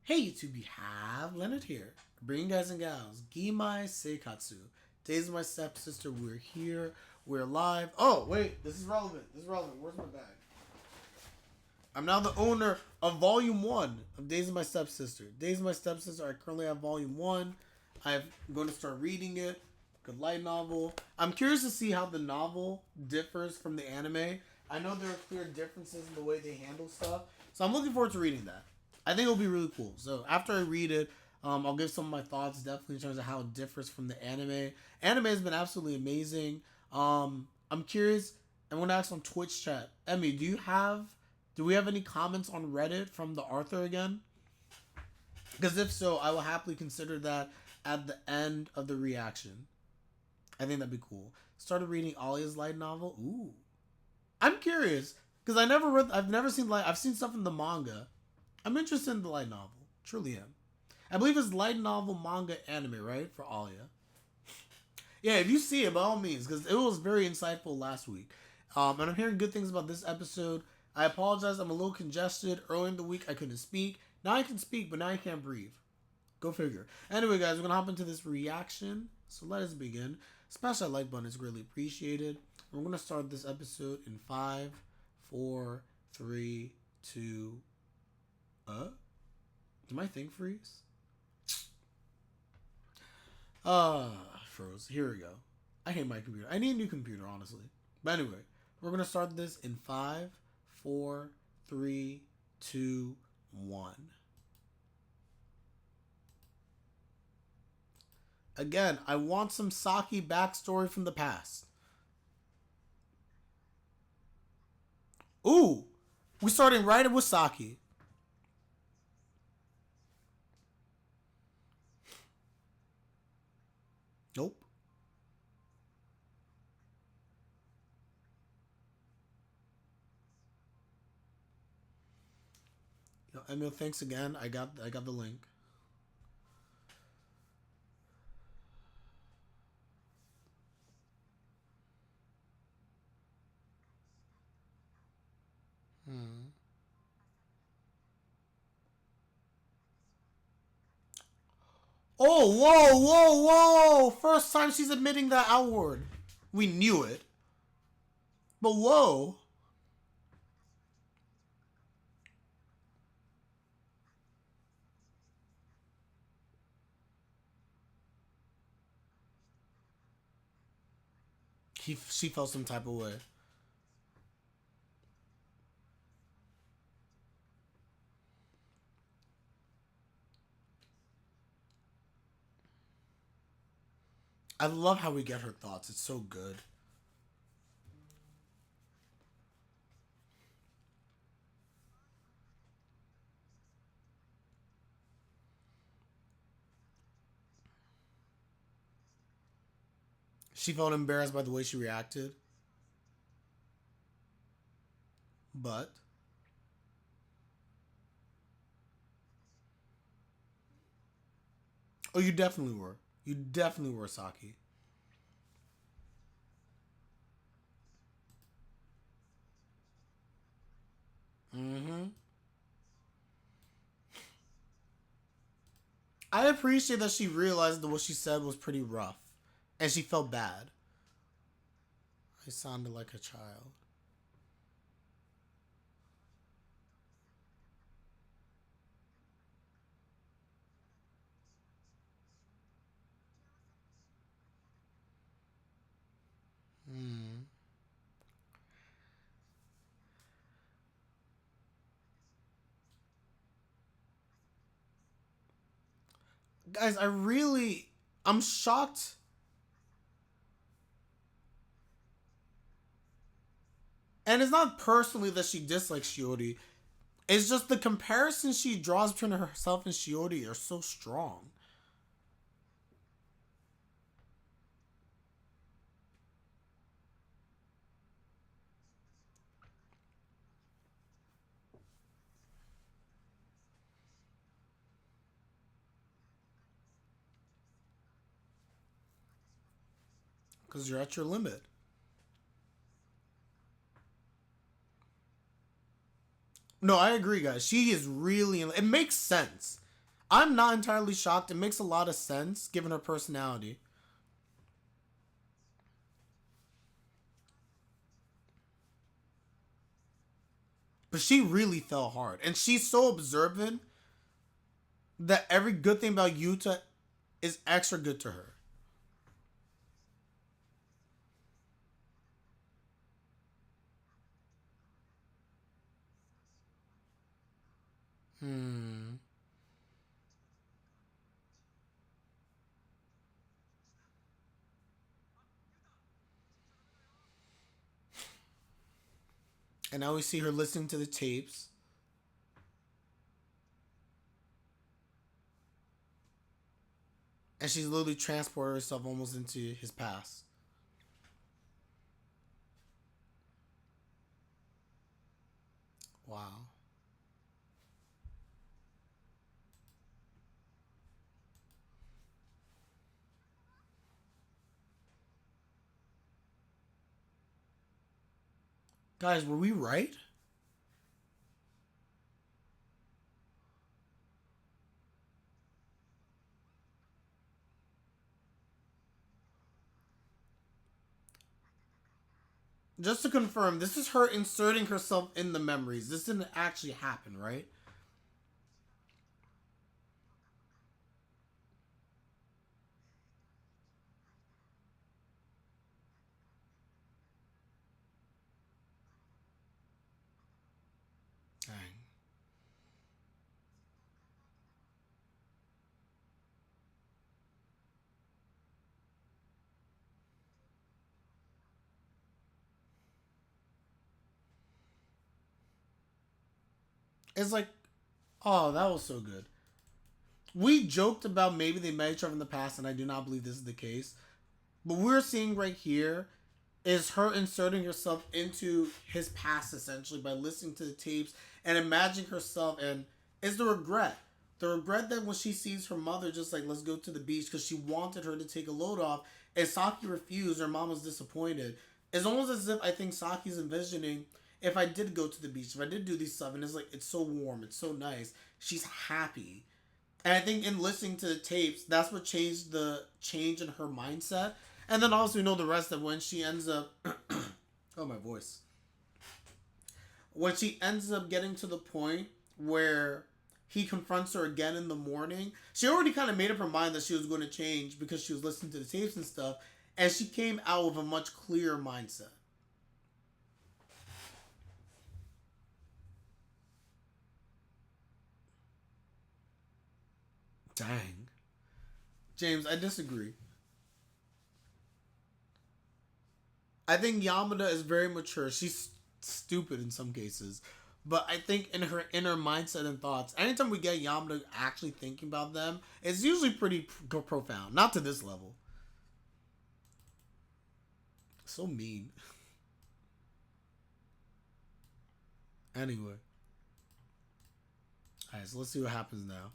Hey YouTube, we have Leonard here, bringing guys and gals, Gimai Seikatsu. Days of my stepsister, we're here, we're live. Oh, wait, this is relevant, where's my bag? I'm now the owner of Volume 1 of Days of My Stepsister. Days of My Stepsister, I currently have Volume 1. I'm going to start reading it. Good light novel. I'm curious to see how the novel differs from the anime. I know there are clear differences in the way they handle stuff, so I'm looking forward to reading that. I think it'll be really cool. So after I read it, I'll give some of my thoughts definitely in terms of how it differs from the anime. Anime has been absolutely amazing. I'm curious. I want to ask on Twitch chat, Emmy, do we have any comments on Reddit from the Arthur again? Because if so, I will happily consider that at the end of the reaction. I think that'd be cool. Started reading Alia's light novel. Ooh, I'm curious because I've never seen light. I've seen stuff in the manga. I'm interested in the light novel. Truly am. I believe it's light novel, manga, anime, right? For Alia. Yeah, if you see it, by all means, because it was very insightful last week. And I'm hearing good things about this episode. I apologize, I'm a little congested. Earlier in the week, I couldn't speak. Now I can speak, but now I can't breathe. Go figure. Anyway, guys, we're going to hop into this reaction. So let us begin. Smash that like button, it's greatly appreciated. We're going to start this episode in 5, 4, 3, 2. Did my thing freeze? Froze. Here we go. I hate my computer. I need a new computer, honestly. But anyway, we're going to start this in 5, 4, 3, 2, 1. Again, I want some Saki backstory from the past. Ooh! We're starting right with Saki. Nope. Emil, thanks again. I got the link. Hmm. Oh, whoa, whoa, whoa! First time she's admitting that outward. We knew it. But whoa. She felt some type of way. I love how we get her thoughts. It's so good. She felt embarrassed by the way she reacted. But oh, you definitely were. You definitely were, Saki. Mm-hmm. I appreciate that she realized that what she said was pretty rough. And she felt bad. I sounded like a child. Hmm. Guys, I'm shocked. And it's not personally that she dislikes Shiori. It's just the comparison she draws between herself and Shiori are so strong. Because you're at your limit. No, I agree, guys. She is really. It makes sense. I'm not entirely shocked. It makes a lot of sense given her personality. But she really fell hard. And she's so observant that every good thing about Yuta is extra good to her. Hmm. And now we see her listening to the tapes. And she's literally transported herself almost into his past. Wow. Guys, were we right? Just to confirm, this is her inserting herself in the memories. This didn't actually happen, right? Dang. It's like, oh, that was so good. We joked about maybe they met each other in the past, and I do not believe this is the case. But we're seeing right here is her inserting herself into his past essentially by listening to the tapes and imagining herself, and it's the regret. The regret that when she sees her mother just like, let's go to the beach because she wanted her to take a load off, and Saki refused, her mom was disappointed. It's almost as if I think Saki's envisioning, if I did go to the beach, if I did do these stuff, and it's like, it's so warm, it's so nice, she's happy. And I think in listening to the tapes, that's what changed the change in her mindset. And then also, you know, the rest of when she ends up, oh, my voice. When she ends up getting to the point where he confronts her again in the morning, she already kind of made up her mind that she was going to change because she was listening to the tapes and stuff. And she came out with a much clearer mindset. Dang. James, I disagree. I think Yamada is very mature. She's stupid in some cases. But I think in her inner mindset and thoughts, anytime we get Yamada actually thinking about them, it's usually pretty profound. Not to this level. So mean. Anyway. Alright, so let's see what happens now.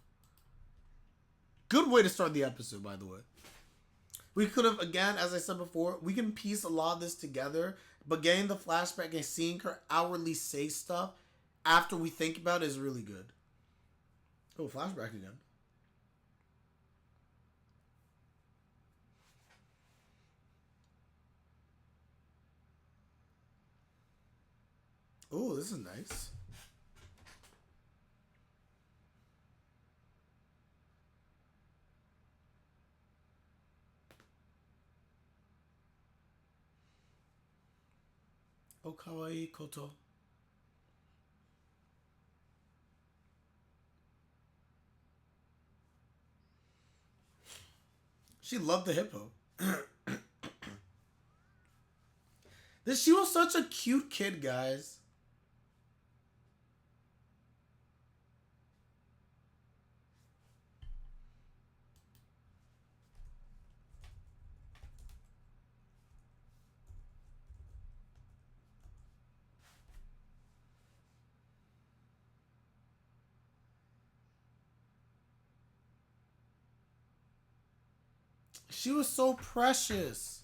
Good way to start the episode, by the way. We could have, again, as I said before, we can piece a lot of this together, but getting the flashback and seeing her outwardly say stuff after we think about it is really good. Oh, flashback again. Oh, this is nice. Oh, kawaii koto. She loved the hippo. This she was such a cute kid, guys. She was so precious.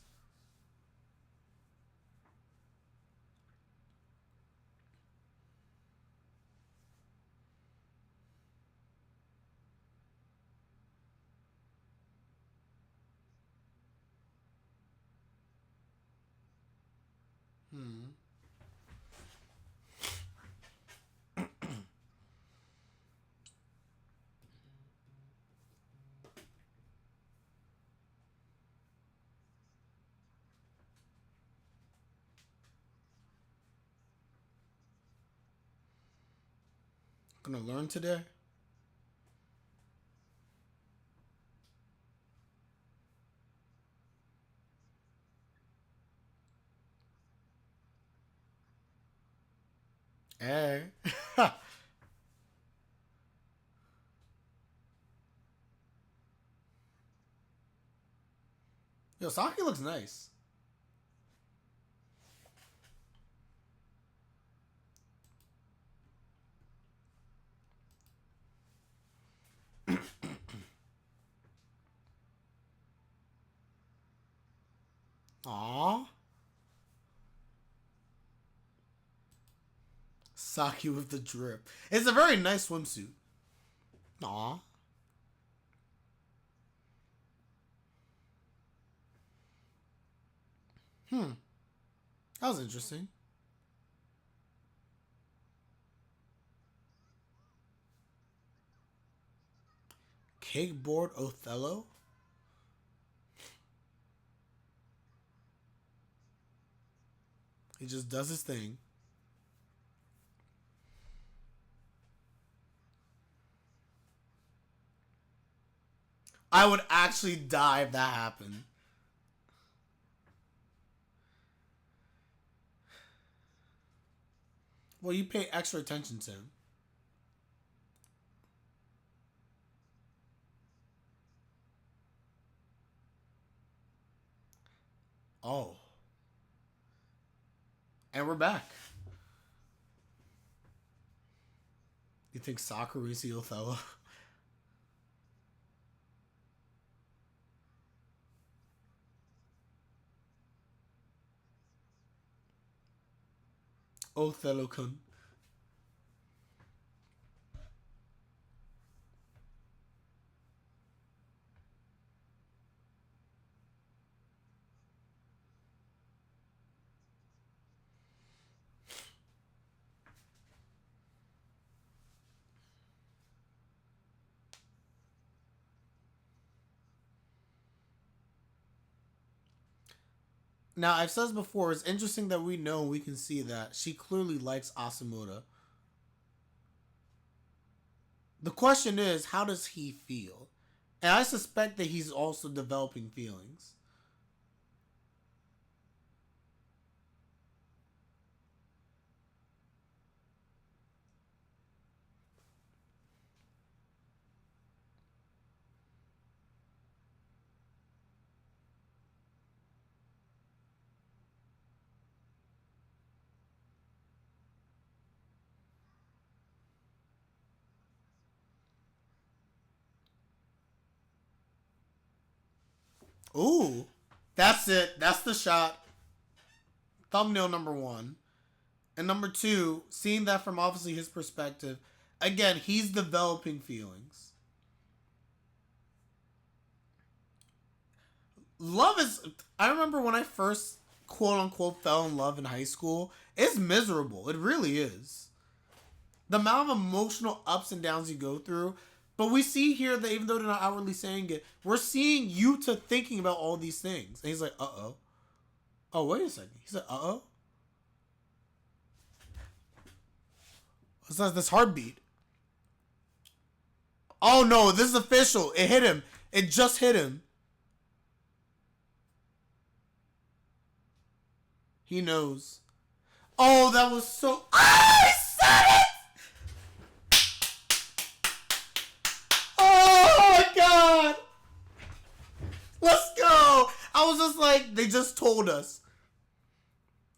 Gonna learn today. Hey. Yo, Saki looks nice. Aww. Saki with the drip. It's a very nice swimsuit. Aww. That was interesting. Cakeboard Othello? He just does his thing. I would actually die if that happened. Well, you pay extra attention to him. Oh. And we're back. You think Sakura is the Othello? Othello-kun. Now, I've said this before, it's interesting that we can see that she clearly likes Asamura. The question is, how does he feel? And I suspect that he's also developing feelings. Ooh. That's it. That's the shot. Thumbnail number one. And number two, seeing that from obviously his perspective, again, he's developing feelings. Love is. I remember when I first quote unquote fell in love in high school. It's miserable. It really is. The amount of emotional ups and downs you go through. But we see here that even though they're not outwardly saying it, we're seeing Yuuta thinking about all these things. And he's like, uh-oh. Oh, wait a second. He said, uh-oh? What's that? This heartbeat? Oh, no. This is official. It hit him. It just hit him. He knows. Oh, that was so... I said it! Oh, my God! Let's go! I was just like, they just told us.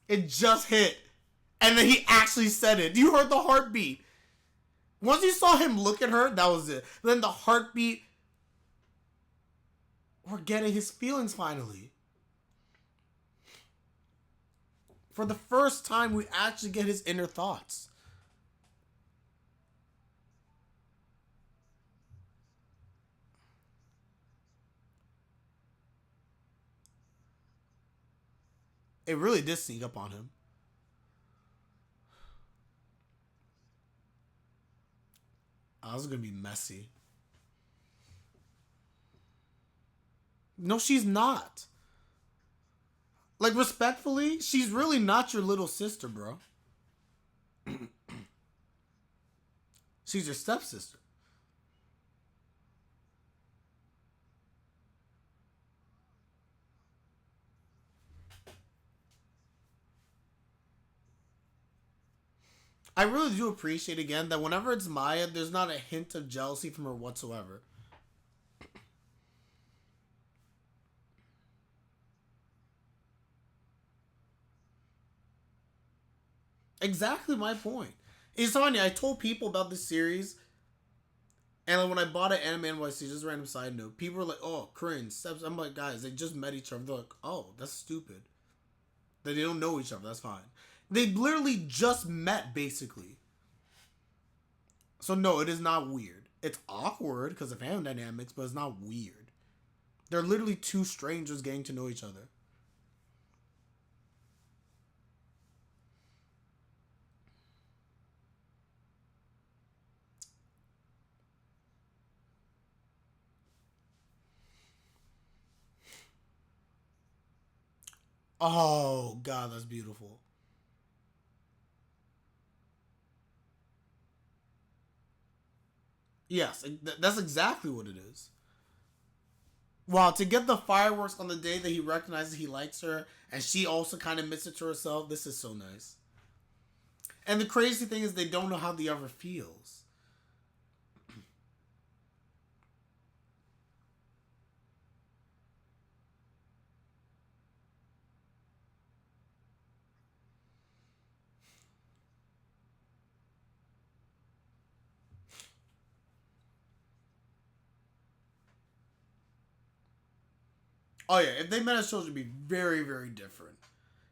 It just hit. And then he actually said it. You heard the heartbeat. Once you saw him look at her, that was it. Then the heartbeat. We're getting his feelings finally. For the first time, we actually get his inner thoughts. It really did sneak up on him. Oh, this is going to be messy. No, she's not. Like, respectfully, she's really not your little sister, bro. She's your stepsister. I really do appreciate again that whenever it's Maya, there's not a hint of jealousy from her whatsoever. Exactly my point. It's funny. I told people about this series, and like when I bought an anime NYC, just random side note, people were like, "Oh, cringe." Steps. I'm like, guys, they just met each other. They're like, "Oh, that's stupid." That they don't know each other. That's fine. They literally just met, basically. So no, it is not weird. It's awkward because of family dynamics, but it's not weird. They're literally two strangers getting to know each other. Oh god, that's beautiful. Yes, that's exactly what it is. Wow, to get the fireworks on the day that he recognizes he likes her, and she also kind of admits it to herself, this is so nice. And the crazy thing is, they don't know how the other feels. Oh yeah, if they met as children, it'd be very, very different.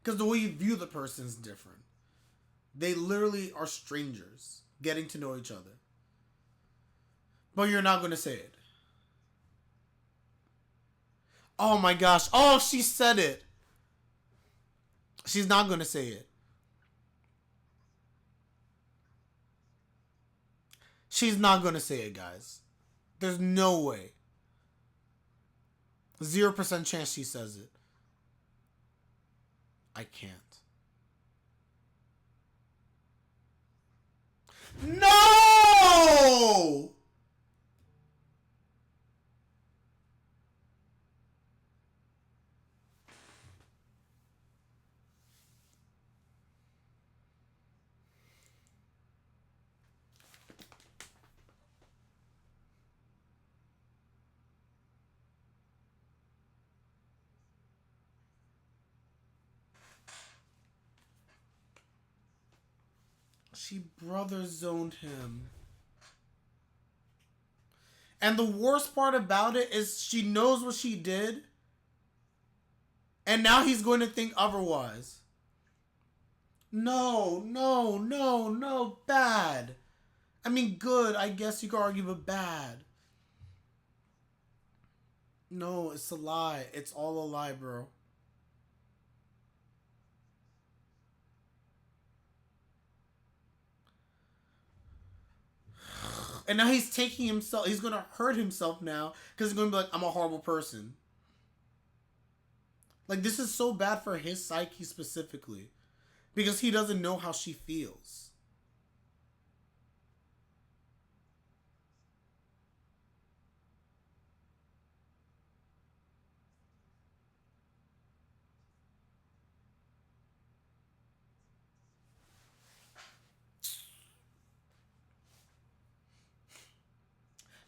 Because the way you view the person is different. They literally are strangers getting to know each other. But you're not going to say it. Oh my gosh. Oh, she said it. She's not going to say it. She's not going to say it, guys. There's no way. 0% chance she says it. I can't. No! She brother zoned him. And the worst part about it is she knows what she did. And now he's going to think otherwise. No, no, no, no. Bad. I mean, good, I guess you could argue, but bad. No, it's a lie. It's all a lie, bro. And now he's taking himself. He's gonna hurt himself now because he's gonna be like, "I'm a horrible person." Like this is so bad for his psyche specifically because he doesn't know how she feels.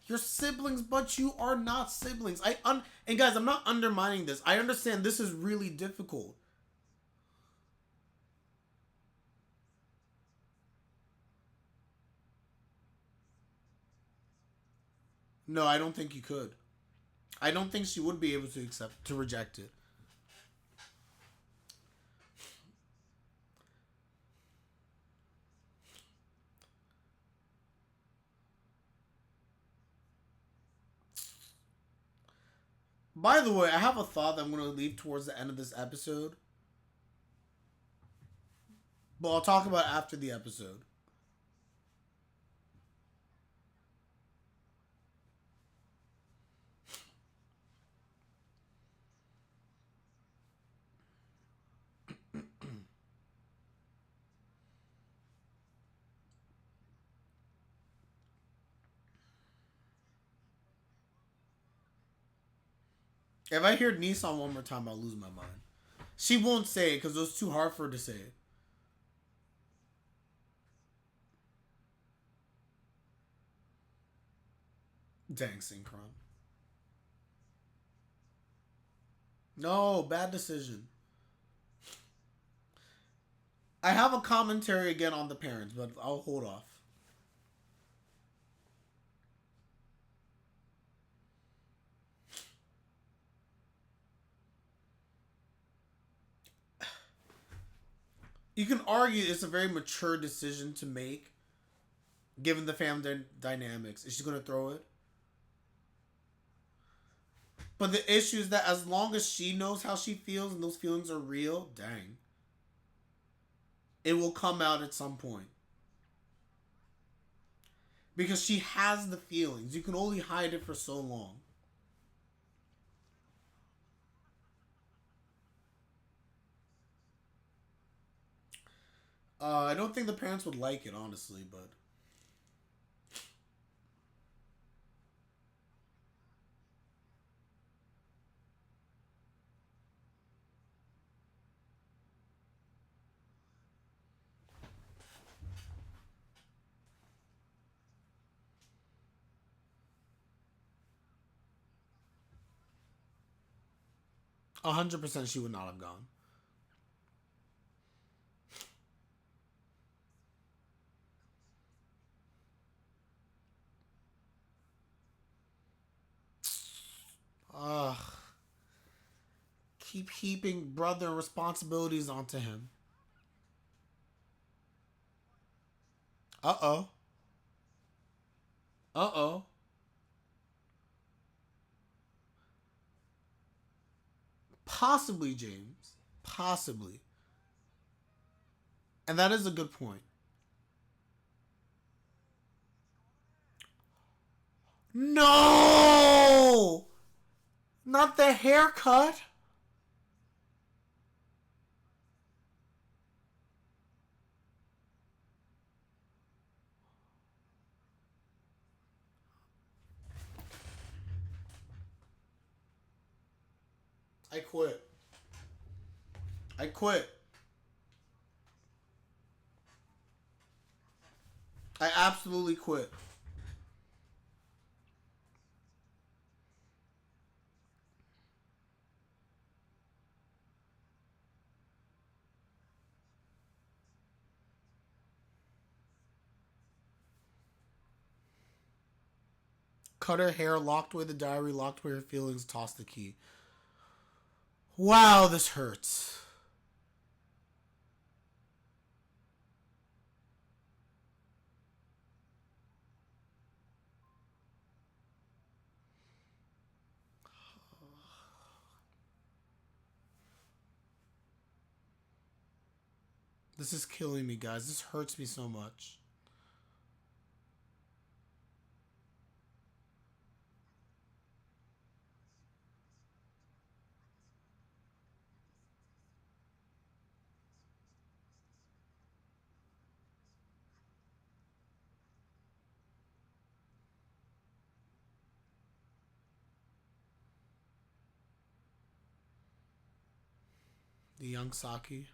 You're siblings, but you are not siblings. And guys, I'm not undermining this. I understand this is really difficult. No, I don't think you could. I don't think she would be able to reject it. By the way, I have a thought that I'm going to leave towards the end of this episode, but I'll talk about it after the episode. If I hear Nissan one more time, I'll lose my mind. She won't say it because it was too hard for her to say it. Dang, Synchron. No, bad decision. I have a commentary again on the parents, but I'll hold off. You can argue it's a very mature decision to make, given the family dynamics. Is she going to throw it? But the issue is that as long as she knows how she feels and those feelings are real, dang, it will come out at some point. Because she has the feelings. You can only hide it for so long. I don't think the parents would like it, honestly, but 100% she would not have gone. Ugh. Keep heaping brother responsibilities onto him. Uh oh. Uh oh. Possibly, James. Possibly. And that is a good point. No! Not the haircut. I quit. I quit. I absolutely quit. Cut her hair, locked away the diary, locked away her feelings, tossed the key. Wow, this hurts. This is killing me, guys. This hurts me so much. The young Saki.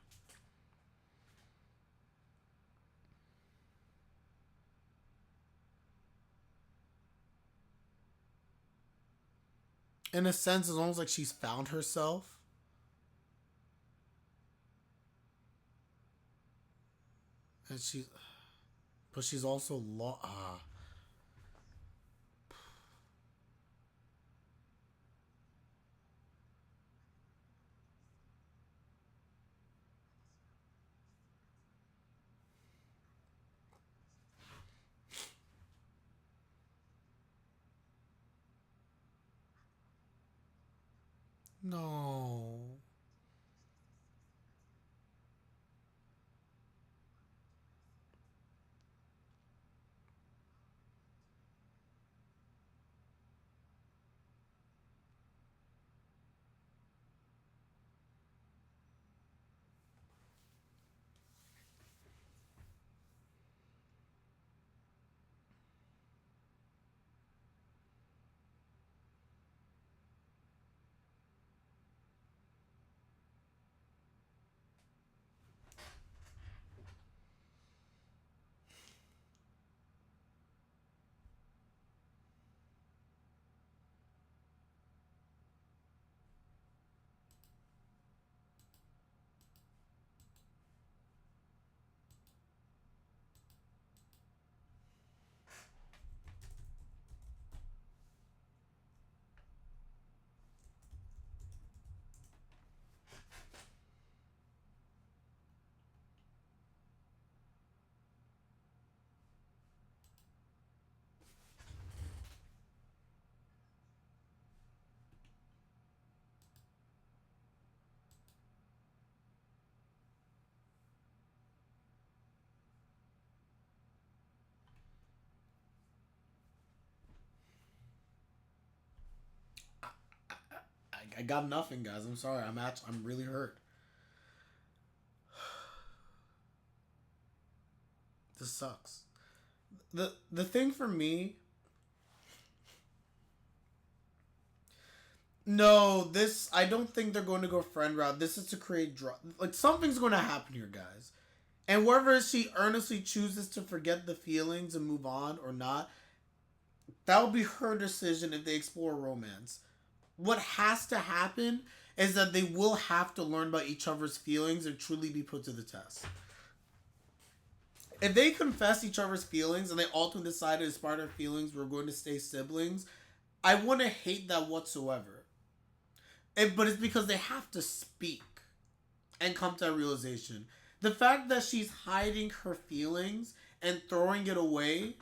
In a sense, it's almost like she's found herself. And she's. But she's also. No. I got nothing, guys. I'm sorry. I'm really hurt. This sucks. The thing for me. No, this I don't think they're going to go friend route. This is to create like something's going to happen here, guys. And whether she earnestly chooses to forget the feelings and move on or not, that will be her decision if they explore romance. What has to happen is that they will have to learn about each other's feelings and truly be put to the test. If they confess each other's feelings and they ultimately decided as part of their feelings we're going to stay siblings, I wouldn't hate that whatsoever. But it's because they have to speak and come to a realization. The fact that she's hiding her feelings and throwing it away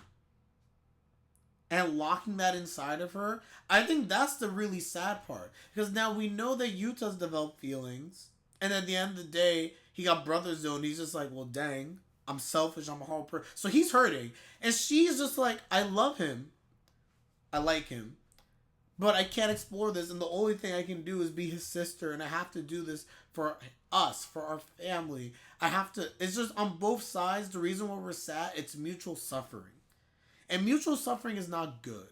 and locking that inside of her, I think that's the really sad part. Because now we know that Yuta's developed feelings, and at the end of the day, he got brother zone. He's just like, well, dang, I'm selfish, I'm a horrible person. So he's hurting. And she's just like, I love him. I like him. But I can't explore this, and the only thing I can do is be his sister, and I have to do this for us, for our family. I have to, it's just on both sides, the reason why we're sad, it's mutual suffering. And mutual suffering is not good.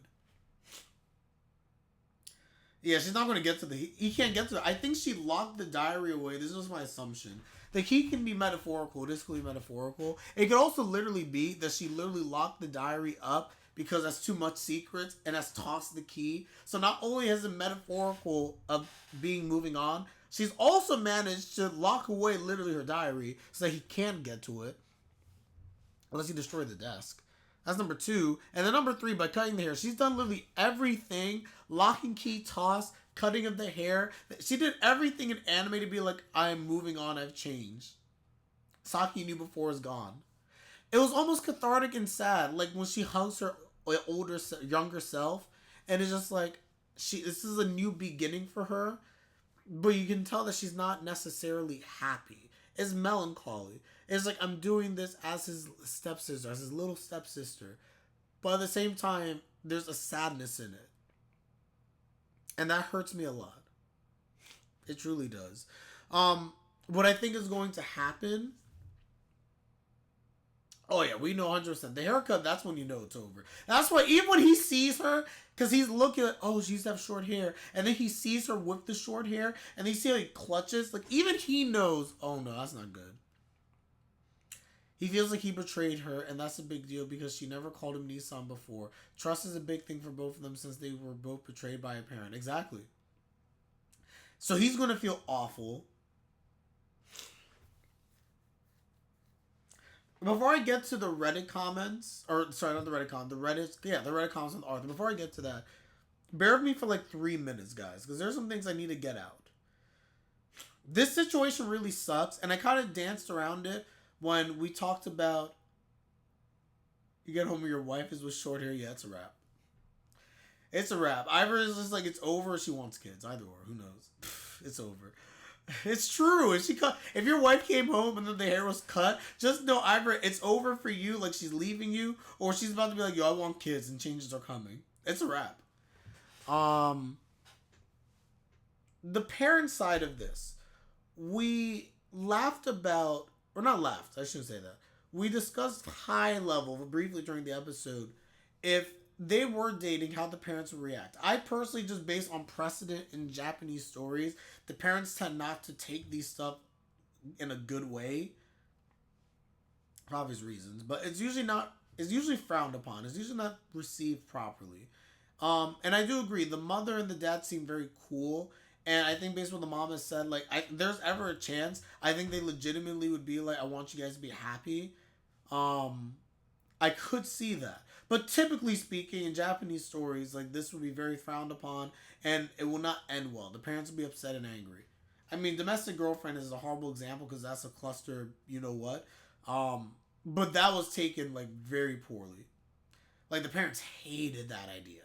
Yeah, she's not going to get to he can't get to it. I think she locked the diary away. This is my assumption. The he can be metaphorical. This could be metaphorical. It could also literally be that she literally locked the diary up because that's too much secrets and has tossed the key. So not only has it metaphorical of being moving on, she's also managed to lock away literally her diary so that he can't get to it. Unless he destroyed the desk. That's number 2. And then number 3, by cutting the hair. She's done literally everything. Locking key, toss, cutting of the hair. She did everything in anime to be like, I'm moving on, I've changed. Saki knew before is gone. It was almost cathartic and sad. Like when she hugs her younger self. And it's just like, this is a new beginning for her. But you can tell that she's not necessarily happy. It's melancholy. It's like, I'm doing this as his stepsister, as his little stepsister. But at the same time, there's a sadness in it. And that hurts me a lot. It truly does. What I think is going to happen... Oh yeah, we know 100%. The haircut, that's when you know it's over. That's why even when he sees her, because he's looking at, oh, she used to have short hair. And then he sees her with the short hair, and you see how he clutches. Like, even he knows, oh no, that's not good. He feels like he betrayed her, and that's a big deal because she never called him Nissan before. Trust is a big thing for both of them since they were both betrayed by a parent. Exactly. So he's going to feel awful. Before I get to the Reddit comments, or sorry, not the Reddit comments, the Reddit comments on Arthur. Before I get to that, bear with me for like 3 minutes, guys, because there's some things I need to get out. This situation really sucks, and I kind of danced around it when we talked about you get home with your wife is with short hair. Yeah, it's a wrap. It's a wrap. Either is just like it's over or she wants kids. Either or, who knows? It's over. It's true. If your wife came home and then the hair was cut, just know either it's over for you, like she's leaving you, or she's about to be like, yo, I want kids and changes are coming. It's a wrap. The parent side of this, we laughed about, or not laughed, I shouldn't say that. We discussed high level, briefly during the episode, if they were dating, how the parents would react. I personally, just based on precedent in Japanese stories, the parents tend not to take these stuff in a good way. For obvious reasons. But it's usually frowned upon. It's usually not received properly. And I do agree, the mother and the dad seem very cool. And I think based on what the mom has said, like, there's ever a chance, I think they legitimately would be like, I want you guys to be happy. I could see that. But typically speaking, in Japanese stories, like, this would be very frowned upon, and it will not end well. The parents will be upset and angry. I mean, Domestic Girlfriend is a horrible example, because that's a cluster, you-know-what. But that was taken, like, very poorly. Like, the parents hated that idea.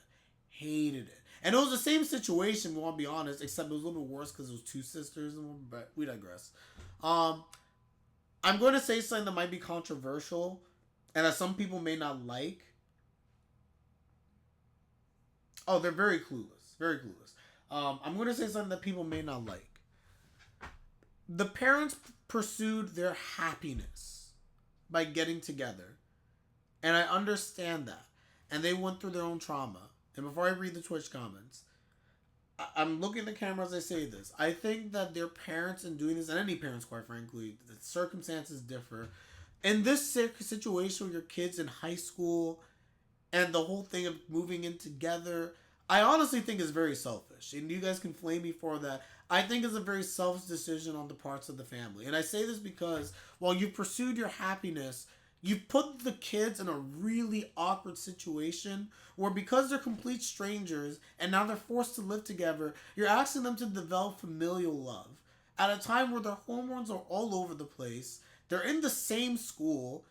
Hated it. And it was the same situation, we want to be honest, except it was a little bit worse because it was 2 sisters, but we digress. I'm going to say something that might be controversial, and that some people may not like. Oh, they're very clueless. Very clueless. I'm going to say something that people may not like. The parents pursued their happiness by getting together. And I understand that. And they went through their own trauma. And before I read the Twitch comments, I'm looking at the camera as I say this. I think that their parents in doing this, and any parents, quite frankly, the circumstances differ. In this situation with your kids in high school and the whole thing of moving in together, I honestly think is very selfish. And you guys can flame me for that. I think it's a very selfish decision on the parts of the family. And I say this because while you pursued your happiness, you put the kids in a really awkward situation where, because they're complete strangers and now they're forced to live together, you're asking them to develop familial love at a time where their hormones are all over the place. They're in the same school.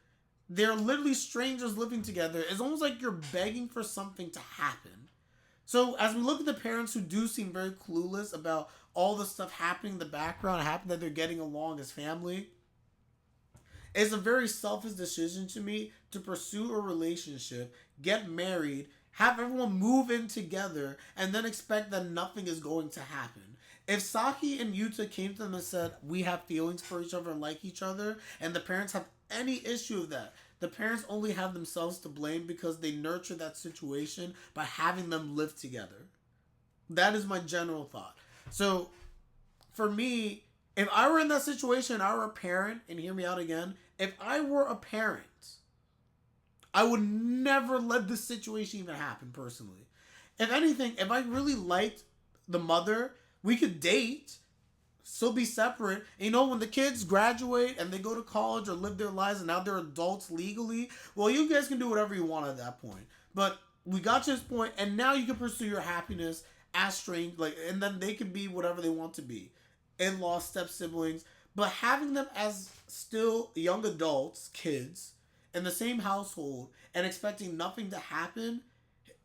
They're literally strangers living together. It's almost like you're begging for something to happen. So as we look at the parents who do seem very clueless about all the stuff happening in the background, happening that they're getting along as family, it's a very selfish decision to me to pursue a relationship, get married, have everyone move in together, and then expect that nothing is going to happen. If Saki and Yuuta came to them and said, we have feelings for each other and like each other, and the parents have any issue with that, the parents only have themselves to blame because they nurtured that situation by having them live together. That is my general thought. So, for me, if I were in that situation and I were a parent, and hear me out again, if I were a parent, I would never let this situation even happen personally. If anything, if I really liked the mother, we could date, still be separate. And when the kids graduate and they go to college or live their lives and now they're adults legally, well, you guys can do whatever you want at that point. But we got to this point, and now you can pursue your happiness as strange, and then they can be whatever they want to be. In-laws, step-siblings, but having them as still young adults, kids, in the same household and expecting nothing to happen,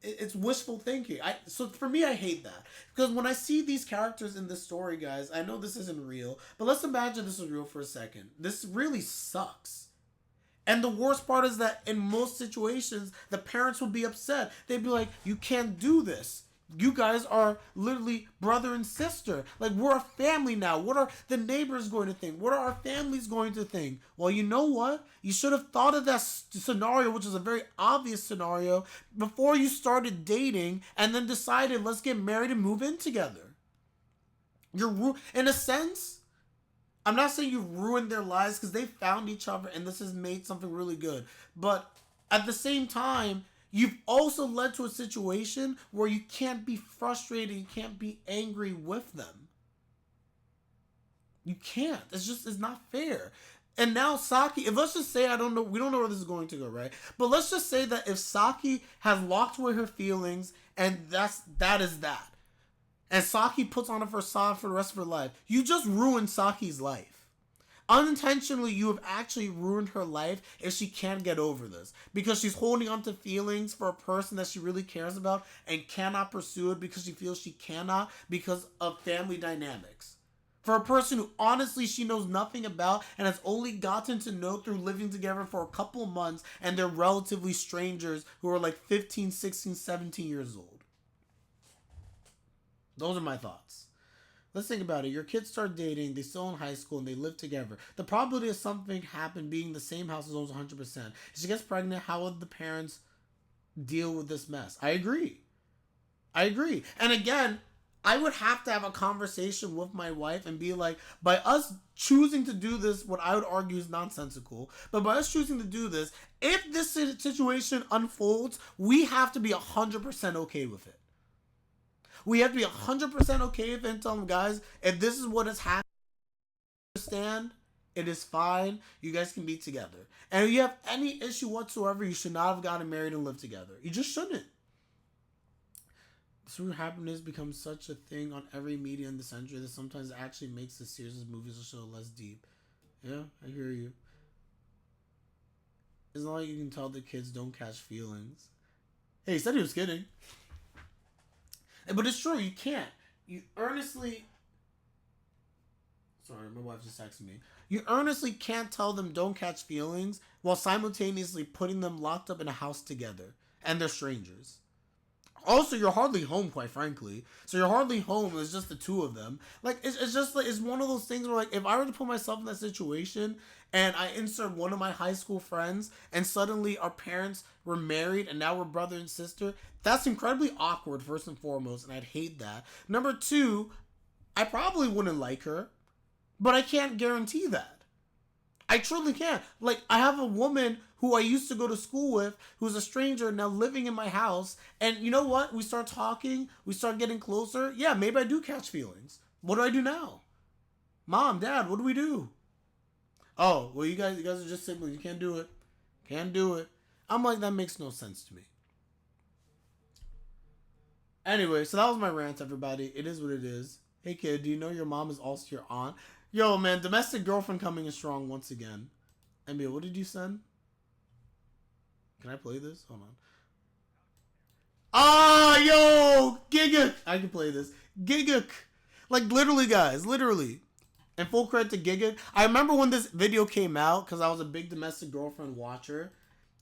it's wishful thinking. So for me, I hate that. Because when I see these characters in this story, guys, I know this isn't real, but let's imagine this is real for a second. This really sucks. And the worst part is that in most situations, the parents would be upset. They'd be like, you can't do this. You guys are literally brother and sister. We're a family now. What are the neighbors going to think? What are our families going to think? Well, you know what? You should have thought of that scenario, which is a very obvious scenario, before you started dating and then decided, let's get married and move in together. In a sense, I'm not saying you ruined their lives because they found each other and this has made something really good. But at the same time, you've also led to a situation where you can't be frustrated, you can't be angry with them. You can't. It's not fair. And now Saki, let's just say, we don't know where this is going to go, right? But let's just say that if Saki has locked away her feelings and that is that. And Saki puts on a facade for the rest of her life, you just ruined Saki's life. Unintentionally, you have actually ruined her life if she can't get over this. Because she's holding on to feelings for a person that she really cares about and cannot pursue it because she feels she cannot because of family dynamics. For a person who honestly she knows nothing about and has only gotten to know through living together for a couple months, and they're relatively strangers who are 15, 16, 17 years old. Those are my thoughts. Let's think about it. Your kids start dating, they still in high school, and they live together. The probability of something happen being in the same house is almost 100%. If she gets pregnant, how would the parents deal with this mess? I agree. And again, I would have to have a conversation with my wife and be like, by us choosing to do this, what I would argue is nonsensical, but by us choosing to do this, if this situation unfolds, we have to be 100% okay with it. We have to be 100% okay with it and tell them, guys, if this is what has happened, understand, it is fine. You guys can be together. And if you have any issue whatsoever, you should not have gotten married and lived together. You just shouldn't. True happiness becomes such a thing on every media in the century that sometimes it actually makes the series of movies or show less deep. Yeah, I hear you. It's not like you can tell the kids don't catch feelings. Hey, he said he was kidding. But it's true, you can't. You earnestly... Sorry, my wife just texted me. You earnestly can't tell them don't catch feelings while simultaneously putting them locked up in a house together. And they're strangers. Also, you're hardly home, quite frankly. So you're hardly home. It's just the two of them. Like it's just like it's one of those things where like if I were to put myself in that situation and I insert one of my high school friends and suddenly our parents were married and now we're brother and sister, that's incredibly awkward first and foremost, and I'd hate that. Number two, I probably wouldn't like her, but I can't guarantee that. I truly can't. Like, I have a woman who I used to go to school with who's a stranger now living in my house. And you know what? We start talking. We start getting closer. Yeah, maybe I do catch feelings. What do I do now? Mom, Dad, what do we do? Oh, well, you guys are just siblings. You can't do it. Can't do it. I'm like, that makes no sense to me. Anyway, so that was my rant, everybody. It is what it is. Hey, kid, do you know your mom is also your aunt? Yo, man, domestic girlfriend coming in strong once again. NBA, what did you send? Can I play this? Hold on. Ah, yo! Giga! I can play this. Giga! Like, literally, guys. Literally. And full credit to Giga. I remember when this video came out, because I was a big domestic girlfriend watcher.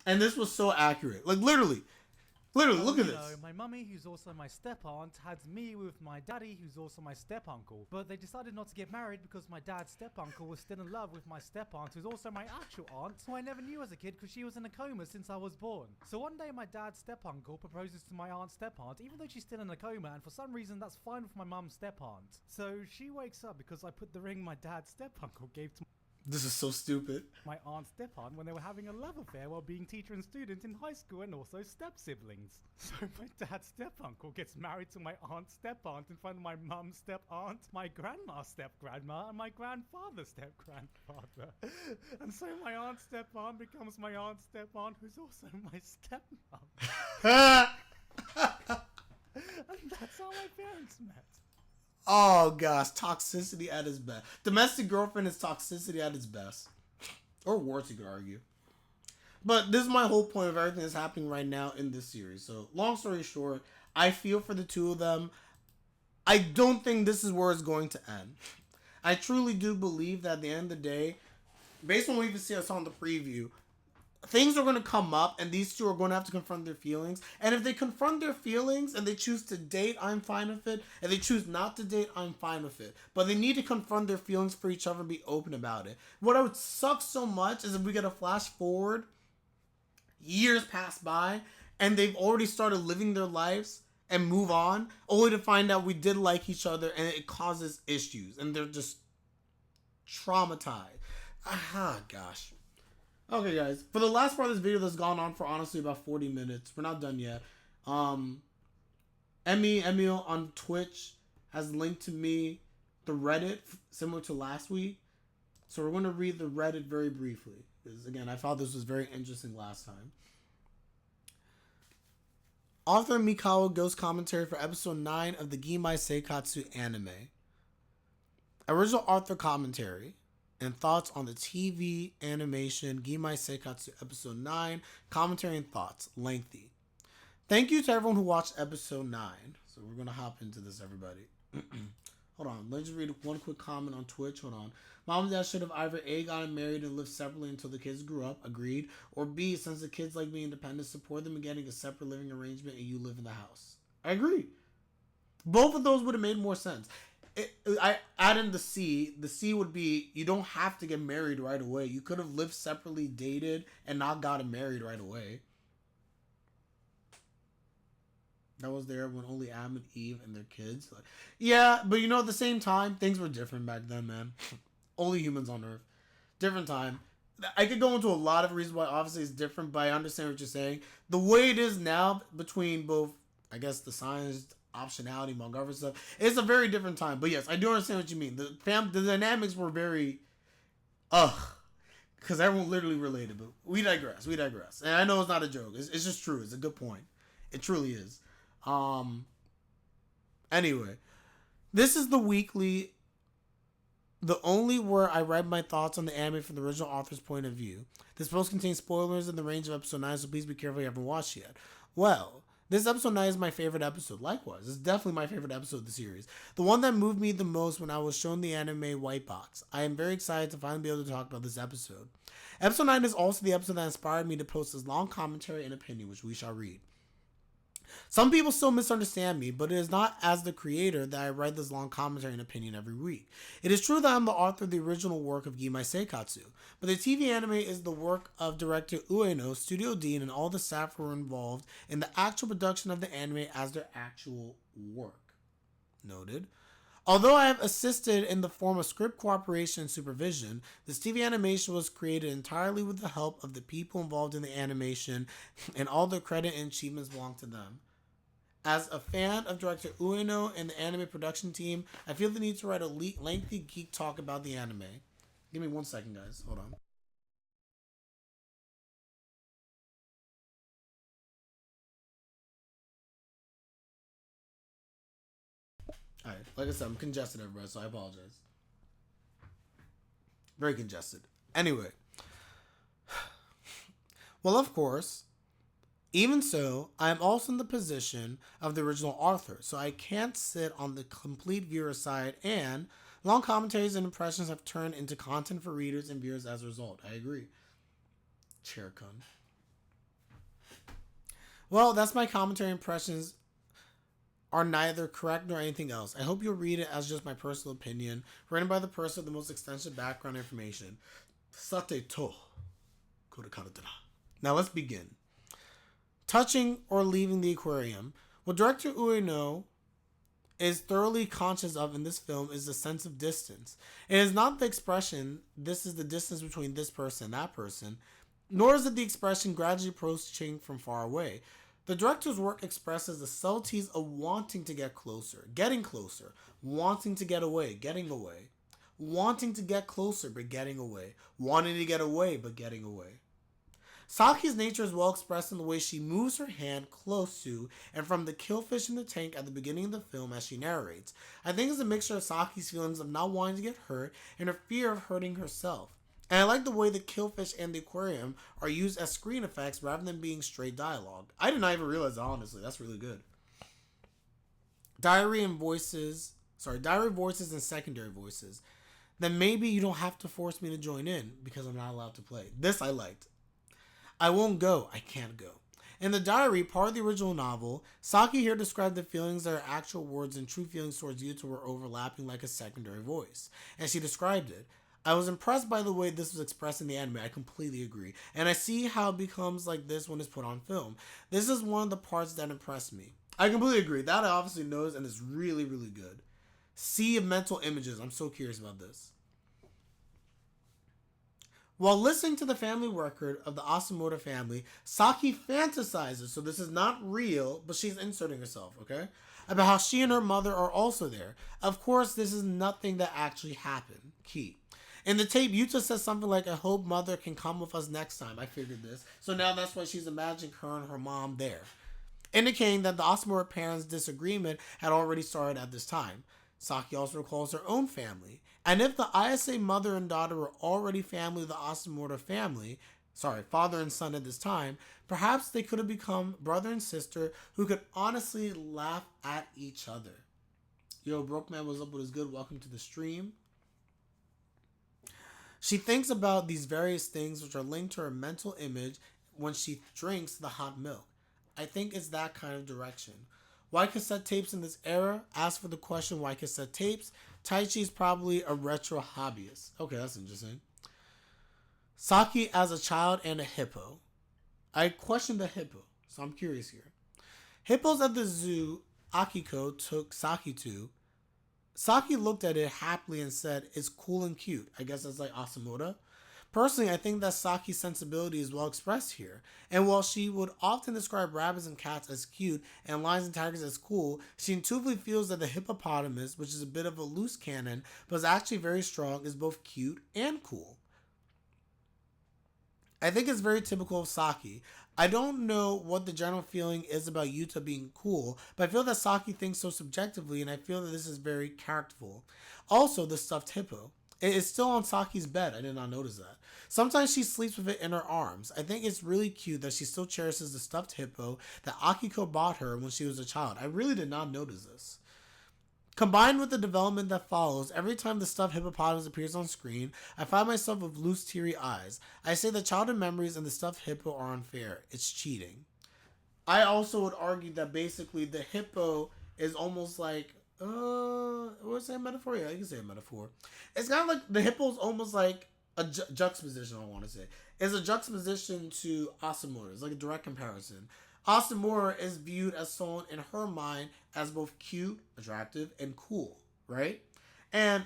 And this was so accurate. Like, literally. Literally, look at this. My mummy, who's also my step-aunt, had me with my daddy, who's also my step-uncle. But they decided not to get married because my dad's step-uncle was still in love with my step-aunt, who's also my actual aunt, who I never knew as a kid because she was in a coma since I was born. So one day my dad's step-uncle proposes to my aunt's step-aunt, even though she's still in a coma, and for some reason that's fine with my mum's step-aunt. So she wakes up because I put the ring my dad's step-uncle gave to This is so stupid. my aunt's step-aunt when they were having a love affair while being teacher and student in high school and also step-siblings. So my dad's step-uncle gets married to my aunt's step-aunt in front of my mum's step-aunt, my grandma's step-grandma, and my grandfather's step-grandfather. And so my aunt's step-aunt becomes my aunt's step-aunt, who's also my step-mom. And that's how my parents met. Oh gosh, toxicity at its best. Domestic girlfriend is toxicity at its best. Or worse, you could argue. But this is my whole point of everything that's happening right now in this series. So, long story short, I feel for the two of them. I don't think this is where it's going to end. I truly do believe that at the end of the day, based on what we even see us on the preview, things are going to come up and these two are going to have to confront their feelings. And if they confront their feelings and they choose to date, I'm fine with it. If they choose not to date, I'm fine with it. But they need to confront their feelings for each other and be open about it. What would suck so much is if we get a flash forward, years pass by, and they've already started living their lives and move on, only to find out we did like each other and it causes issues. And they're just traumatized. Ah, gosh. Okay, guys. For the last part of this video that's gone on for honestly about 40 minutes. We're not done yet. Emil on Twitch has linked to me the Reddit similar to last week. So we're going to read the Reddit very briefly. Because, again, I thought this was very interesting last time. Author Mikawa Ghost commentary for episode 9 of the Gimai Seikatsu anime. Original author commentary and thoughts on the TV animation Gimai Seikatsu episode 9. Commentary and thoughts. Lengthy. Thank you to everyone who watched episode 9. So we're going to hop into this, everybody. Hold on. Let's just read one quick comment on Twitch. Hold on. Mom and dad should have either A, gotten married and lived separately until the kids grew up. Agreed. Or B, since the kids like being independent, support them in getting a separate living arrangement and you live in the house. I agree. Both of those would have made more sense. I add in the C. The C would be you don't have to get married right away. You could have lived separately, dated, and not gotten married right away. That was there when only Adam and Eve and their kids. Like, yeah, but you know, at the same time, things were different back then, man. Only humans on Earth. Different time. I could go into a lot of reasons why obviously it's different, but I understand what you're saying. The way it is now between both, I guess, the science, optionality, among other stuff, it's a very different time. But yes, I do understand what you mean. The dynamics were very, because everyone literally related. But we digress. And I know it's not a joke. It's just true. It's a good point. It truly is. Anyway, this is the weekly, the only where I write my thoughts on the anime from the original author's point of view. This post contains spoilers in the range of episode 9, so please be careful if you haven't watched yet. Well, this episode 9 is my favorite episode. Likewise, it's definitely my favorite episode of the series. The one that moved me the most when I was shown the anime White Box. I am very excited to finally be able to talk about this episode. Episode 9 is also the episode that inspired me to post this long commentary and opinion, which we shall read. Some people still misunderstand me, but it is not as the creator that I write this long commentary and opinion every week. It is true that I'm the author of the original work of Giimai Seikatsu, but the TV anime is the work of director Ueno, studio dean, and all the staff who were involved in the actual production of the anime as their actual work. Noted. Although I have assisted in the form of script cooperation and supervision, this TV animation was created entirely with the help of the people involved in the animation, and all the credit and achievements belong to them. As a fan of director Ueno and the anime production team, I feel the need to write a lengthy geek talk about the anime. Give me 1 second, guys. Hold on. Alright, like I said, I'm congested, everybody, so I apologize. Very congested. Anyway. Well, of course, even so, I am also in the position of the original author, so I can't sit on the complete viewer side, and long commentaries and impressions have turned into content for readers and viewers as a result. I agree. Chair-kun. Well, that's my commentary. Impressions are neither correct nor anything else. I hope you'll read it as just my personal opinion, written by the person with the most extensive background information. Sate to. Now let's begin. Touching or leaving the aquarium. What director Ueno is thoroughly conscious of in this film is the sense of distance. It is not the expression, this is the distance between this person and that person, nor is it the expression gradually approaching from far away. The director's work expresses the subtleties of wanting to get closer, getting closer, wanting to get away, getting away, wanting to get closer but getting away, wanting to get away but getting away. Saki's nature is well expressed in the way she moves her hand close to and from the killfish in the tank at the beginning of the film as she narrates. I think it's a mixture of Saki's feelings of not wanting to get hurt and her fear of hurting herself. And I like the way the killfish and the aquarium are used as screen effects rather than being straight dialogue. I did not even realize that, honestly. That's really good. Diary voices and secondary voices. Then maybe you don't have to force me to join in because I'm not allowed to play. This I liked. I won't go. I can't go. In the diary, part of the original novel, Saki here described the feelings that her actual words and true feelings towards Yuuta were overlapping like a secondary voice. And she described it. I was impressed by the way this was expressed in the anime. I completely agree. And I see how it becomes like this when it's put on film. This is one of the parts that impressed me. I completely agree. That I obviously knows and it's really, really good. Sea of mental images. I'm so curious about this. While listening to the family record of the Asamoto family, Saki fantasizes, so this is not real, but she's inserting herself, okay? About how she and her mother are also there. Of course, this is nothing that actually happened. Key. In the tape, Yuuta says something like, I hope mother can come with us next time. I figured this. So now that's why she's imagining her and her mom there. Indicating that the Asamoto parents' disagreement had already started at this time. Saki also recalls her own family. And if the ISA mother and daughter were already family of the Asamoto family, father and son at this time, perhaps they could have become brother and sister who could honestly laugh at each other. Yo, Brokeman was up with his good. Welcome to the stream. She thinks about these various things which are linked to her mental image when she drinks the hot milk. I think it's that kind of direction. Why cassette tapes in this era? Ask for the question, why cassette tapes? Taichi is probably a retro hobbyist. Okay, that's interesting. Saki as a child and a hippo. I questioned the hippo, so I'm curious here. Hippos at the zoo Akiko took Saki to. Saki looked at it happily and said, it's cool and cute. I guess that's like Asamoto. Personally, I think that Saki's sensibility is well expressed here. And while she would often describe rabbits and cats as cute and lions and tigers as cool, she intuitively feels that the hippopotamus, which is a bit of a loose cannon, but is actually very strong, is both cute and cool. I think it's very typical of Saki. I don't know what the general feeling is about Yuuta being cool, but I feel that Saki thinks so subjectively, and I feel that this is very characterful. Also, the stuffed hippo. It is still on Saki's bed. I did not notice that. Sometimes she sleeps with it in her arms. I think it's really cute that she still cherishes the stuffed hippo that Akiko bought her when she was a child. I really did not notice this. Combined with the development that follows, every time the stuffed hippopotamus appears on screen, I find myself with loose, teary eyes. I say that childhood memories and the stuffed hippo are unfair. It's cheating. I also would argue that basically the hippo is almost like what's that metaphor? Yeah, you can say a metaphor. It's kind of like the hippo is almost like a juxtaposition. I want to say it's a juxtaposition to Asamura. It's like a direct comparison. Asamura is viewed as someone in her mind as both cute, attractive, and cool, right? And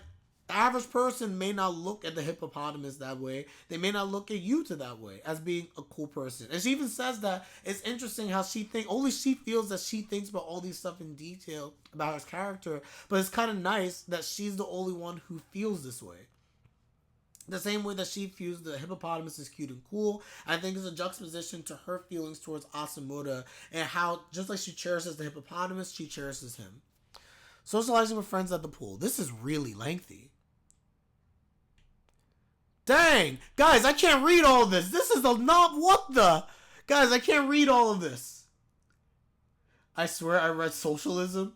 the average person may not look at the hippopotamus that way. They may not look at Yuuta that way as being a cool person. And she even says that it's interesting how only she feels that she thinks about all these stuff in detail about her character. But it's kind of nice that she's the only one who feels this way. The same way that she views the hippopotamus as cute and cool, I think is a juxtaposition to her feelings towards Asamura and how, just like she cherishes the hippopotamus, she cherishes him. Socializing with friends at the pool. This is really lengthy. Dang! Guys, I can't read all of this. This is what the? Guys, I can't read all of this. I swear I read socialism.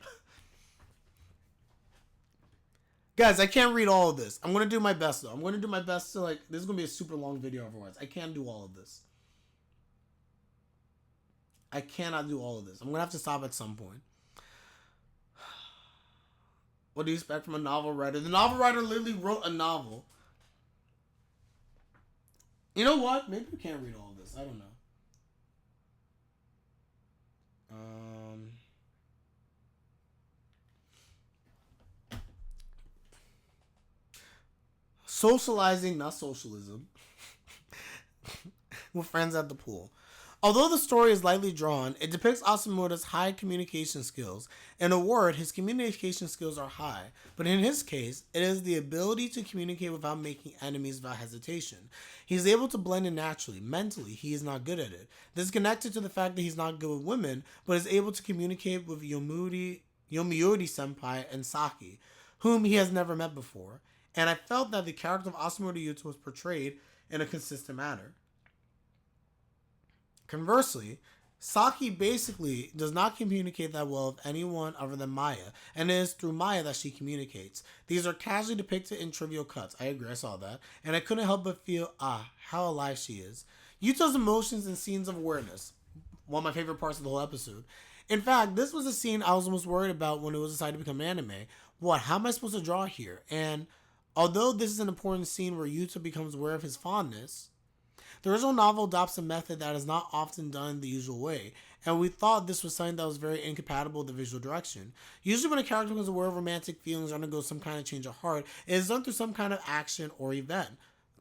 Guys, I can't read all of this. I'm going to do my best, though. I'm going to do my best to, this is going to be a super long video otherwise. I can't do all of this. I cannot do all of this. I'm going to have to stop at some point. What do you expect from a novel writer? The novel writer literally wrote a novel. You know what? Maybe we can't read all of this. I don't know. Socializing, not socialism, with friends at the pool. Although the story is lightly drawn, it depicts Asamura's high communication skills. In a word, his communication skills are high, but in his case, it is the ability to communicate without making enemies without hesitation. He's able to blend in naturally. Mentally, he is not good at it. This is connected to the fact that he's not good with women, but is able to communicate with Yomiuri Senpai and Saki, whom he has never met before. And I felt that the character of Asamura Yuuta was portrayed in a consistent manner. Conversely, Saki basically does not communicate that well with anyone other than Maya, and it is through Maya that she communicates. These are casually depicted in trivial cuts. I agree, I saw that. And I couldn't help but feel, how alive she is. Yuta's emotions and scenes of awareness. One of my favorite parts of the whole episode. In fact, this was a scene I was most worried about when it was decided to become anime. How am I supposed to draw here? And although this is an important scene where Yuta becomes aware of his fondness, the original novel adopts a method that is not often done the usual way, and we thought this was something that was very incompatible with the visual direction. Usually when a character becomes aware of romantic feelings or undergoes some kind of change of heart, it is done through some kind of action or event,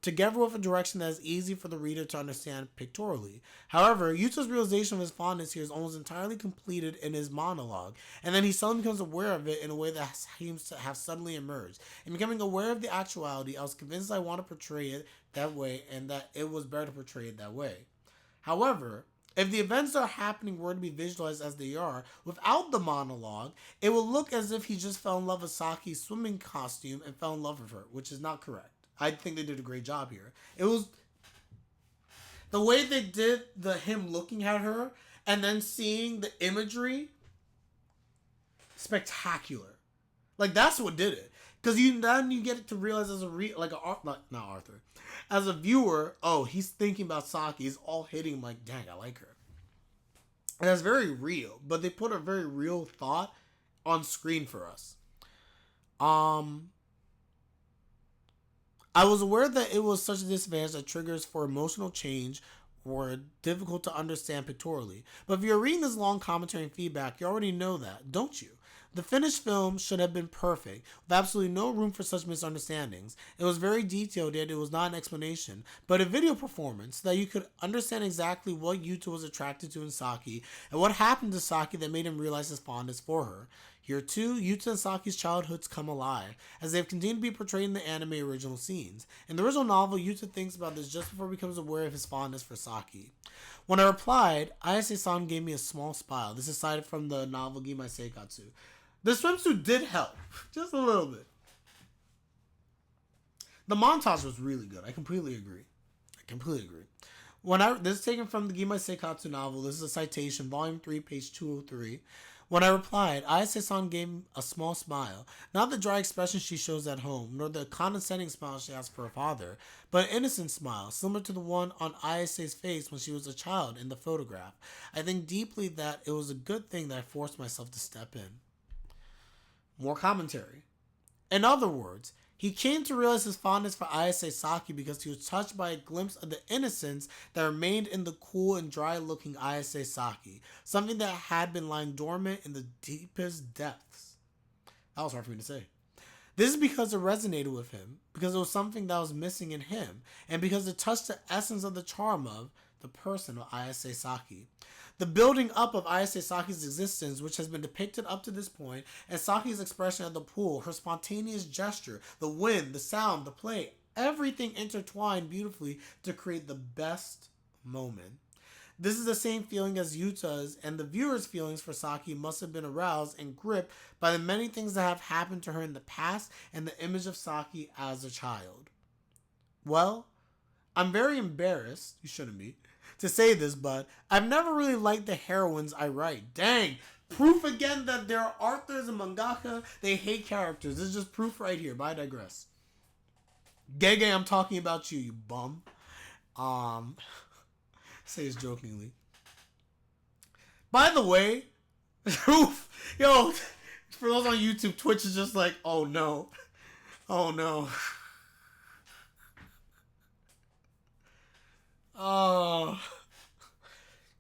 together with a direction that is easy for the reader to understand pictorially. However, Yuta's realization of his fondness here is almost entirely completed in his monologue, and then he suddenly becomes aware of it in a way that seems to have suddenly emerged. In becoming aware of the actuality, I was convinced I want to portray it that way, and that it was better to portray it that way. However, if the events that are happening were to be visualized as they are, without the monologue, it would look as if he just fell in love with Saki's swimming costume and fell in love with her, which is not correct. I think they did a great job here. It was the way they did him looking at her and then seeing the imagery, spectacular. That's what did it. Because then you get to realize as as a viewer, he's thinking about Saki. He's all hitting him dang, I like her. And that's very real. But they put a very real thought on screen for us. I was aware that it was such a disadvantage that triggers for emotional change were difficult to understand pictorially. But if you're reading this long commentary and feedback, you already know that, don't you? The finished film should have been perfect, with absolutely no room for such misunderstandings. It was very detailed, yet it was not an explanation, but a video performance that you could understand exactly what Yuta was attracted to in Saki, and what happened to Saki that made him realize his fondness for her. Here too, Yuta and Saki's childhoods come alive, as they have continued to be portrayed in the anime original scenes. In the original novel, Yuta thinks about this just before he becomes aware of his fondness for Saki. When I replied, Ayase-san gave me a small smile. This is cited from the novel Gimai Seikatsu. The swimsuit did help, just a little bit. The montage was really good. I completely agree. This is taken from the Gimai Seikatsu novel. This is a citation, volume 3, page 203. When I replied, Ayase-san gave a small smile, not the dry expression she shows at home, nor the condescending smile she has for her father, but an innocent smile, similar to the one on Ayase's face when she was a child in the photograph. I think deeply that it was a good thing that I forced myself to step in. More commentary. In other words, he came to realize his fondness for Ayase Saki because he was touched by a glimpse of the innocence that remained in the cool and dry-looking Ayase Saki, something that had been lying dormant in the deepest depths. That was hard for me to say. This is because it resonated with him, because it was something that was missing in him, and because it touched the essence of the charm of the person of Ayase Saki. The building up of Ayase Saki's existence, which has been depicted up to this point, and Saki's expression at the pool, her spontaneous gesture, the wind, the sound, the play, everything intertwined beautifully to create the best moment. This is the same feeling as Yuta's, and the viewer's feelings for Saki must have been aroused and gripped by the many things that have happened to her in the past and the image of Saki as a child. Well, I'm very embarrassed, you shouldn't be, to say this, but I've never really liked the heroines I write. Dang! Proof again that there are authors and mangaka, they hate characters. This is just proof right here, but I digress. Gege, I'm talking about you, you bum. Say this jokingly. By the way, yo, for those on YouTube, Twitch is just like, oh no. Oh no. Oh.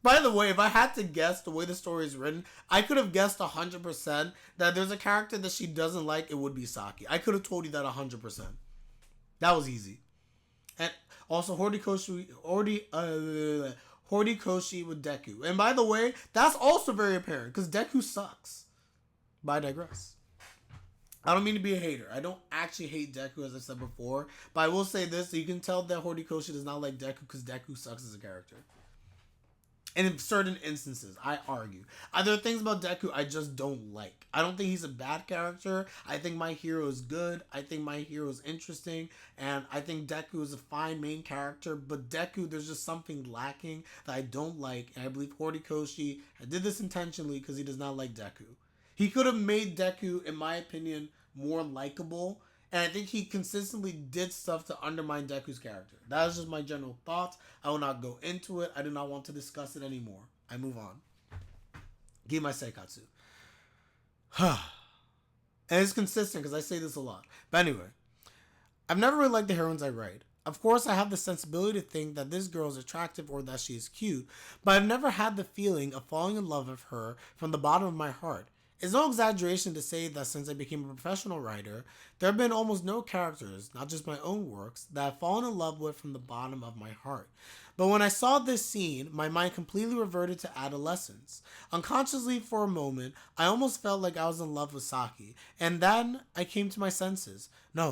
By the way, if I had to guess the way the story is written, I could have guessed 100% that there's a character that she doesn't like, it would be Saki. I could have told you that 100%. That was easy. And also Horikoshi with Deku. And by the way, that's also very apparent, because Deku sucks. But I digress. I don't mean to be a hater. I don't actually hate Deku, as I said before. But I will say this, so you can tell that Horikoshi does not like Deku because Deku sucks as a character. And in certain instances, I argue. There are things about Deku I just don't like. I don't think he's a bad character. I think my hero is good. I think my hero is interesting. And I think Deku is a fine main character. But Deku, there's just something lacking that I don't like. And I believe Horikoshi did this intentionally because he does not like Deku. He could have made Deku, in my opinion, more likable. And I think he consistently did stuff to undermine Deku's character. That is just my general thoughts. I will not go into it. I do not want to discuss it anymore. I move on. Gimai Seikatsu. And it's consistent because I say this a lot. But anyway, I've never really liked the heroines I write. Of course, I have the sensibility to think that this girl is attractive or that she is cute, but I've never had the feeling of falling in love with her from the bottom of my heart. It's no exaggeration to say that since I became a professional writer, there have been almost no characters, not just my own works, that I've fallen in love with from the bottom of my heart. But when I saw this scene, my mind completely reverted to adolescence. Unconsciously for a moment, I almost felt like I was in love with Saki, and then I came to my senses. No.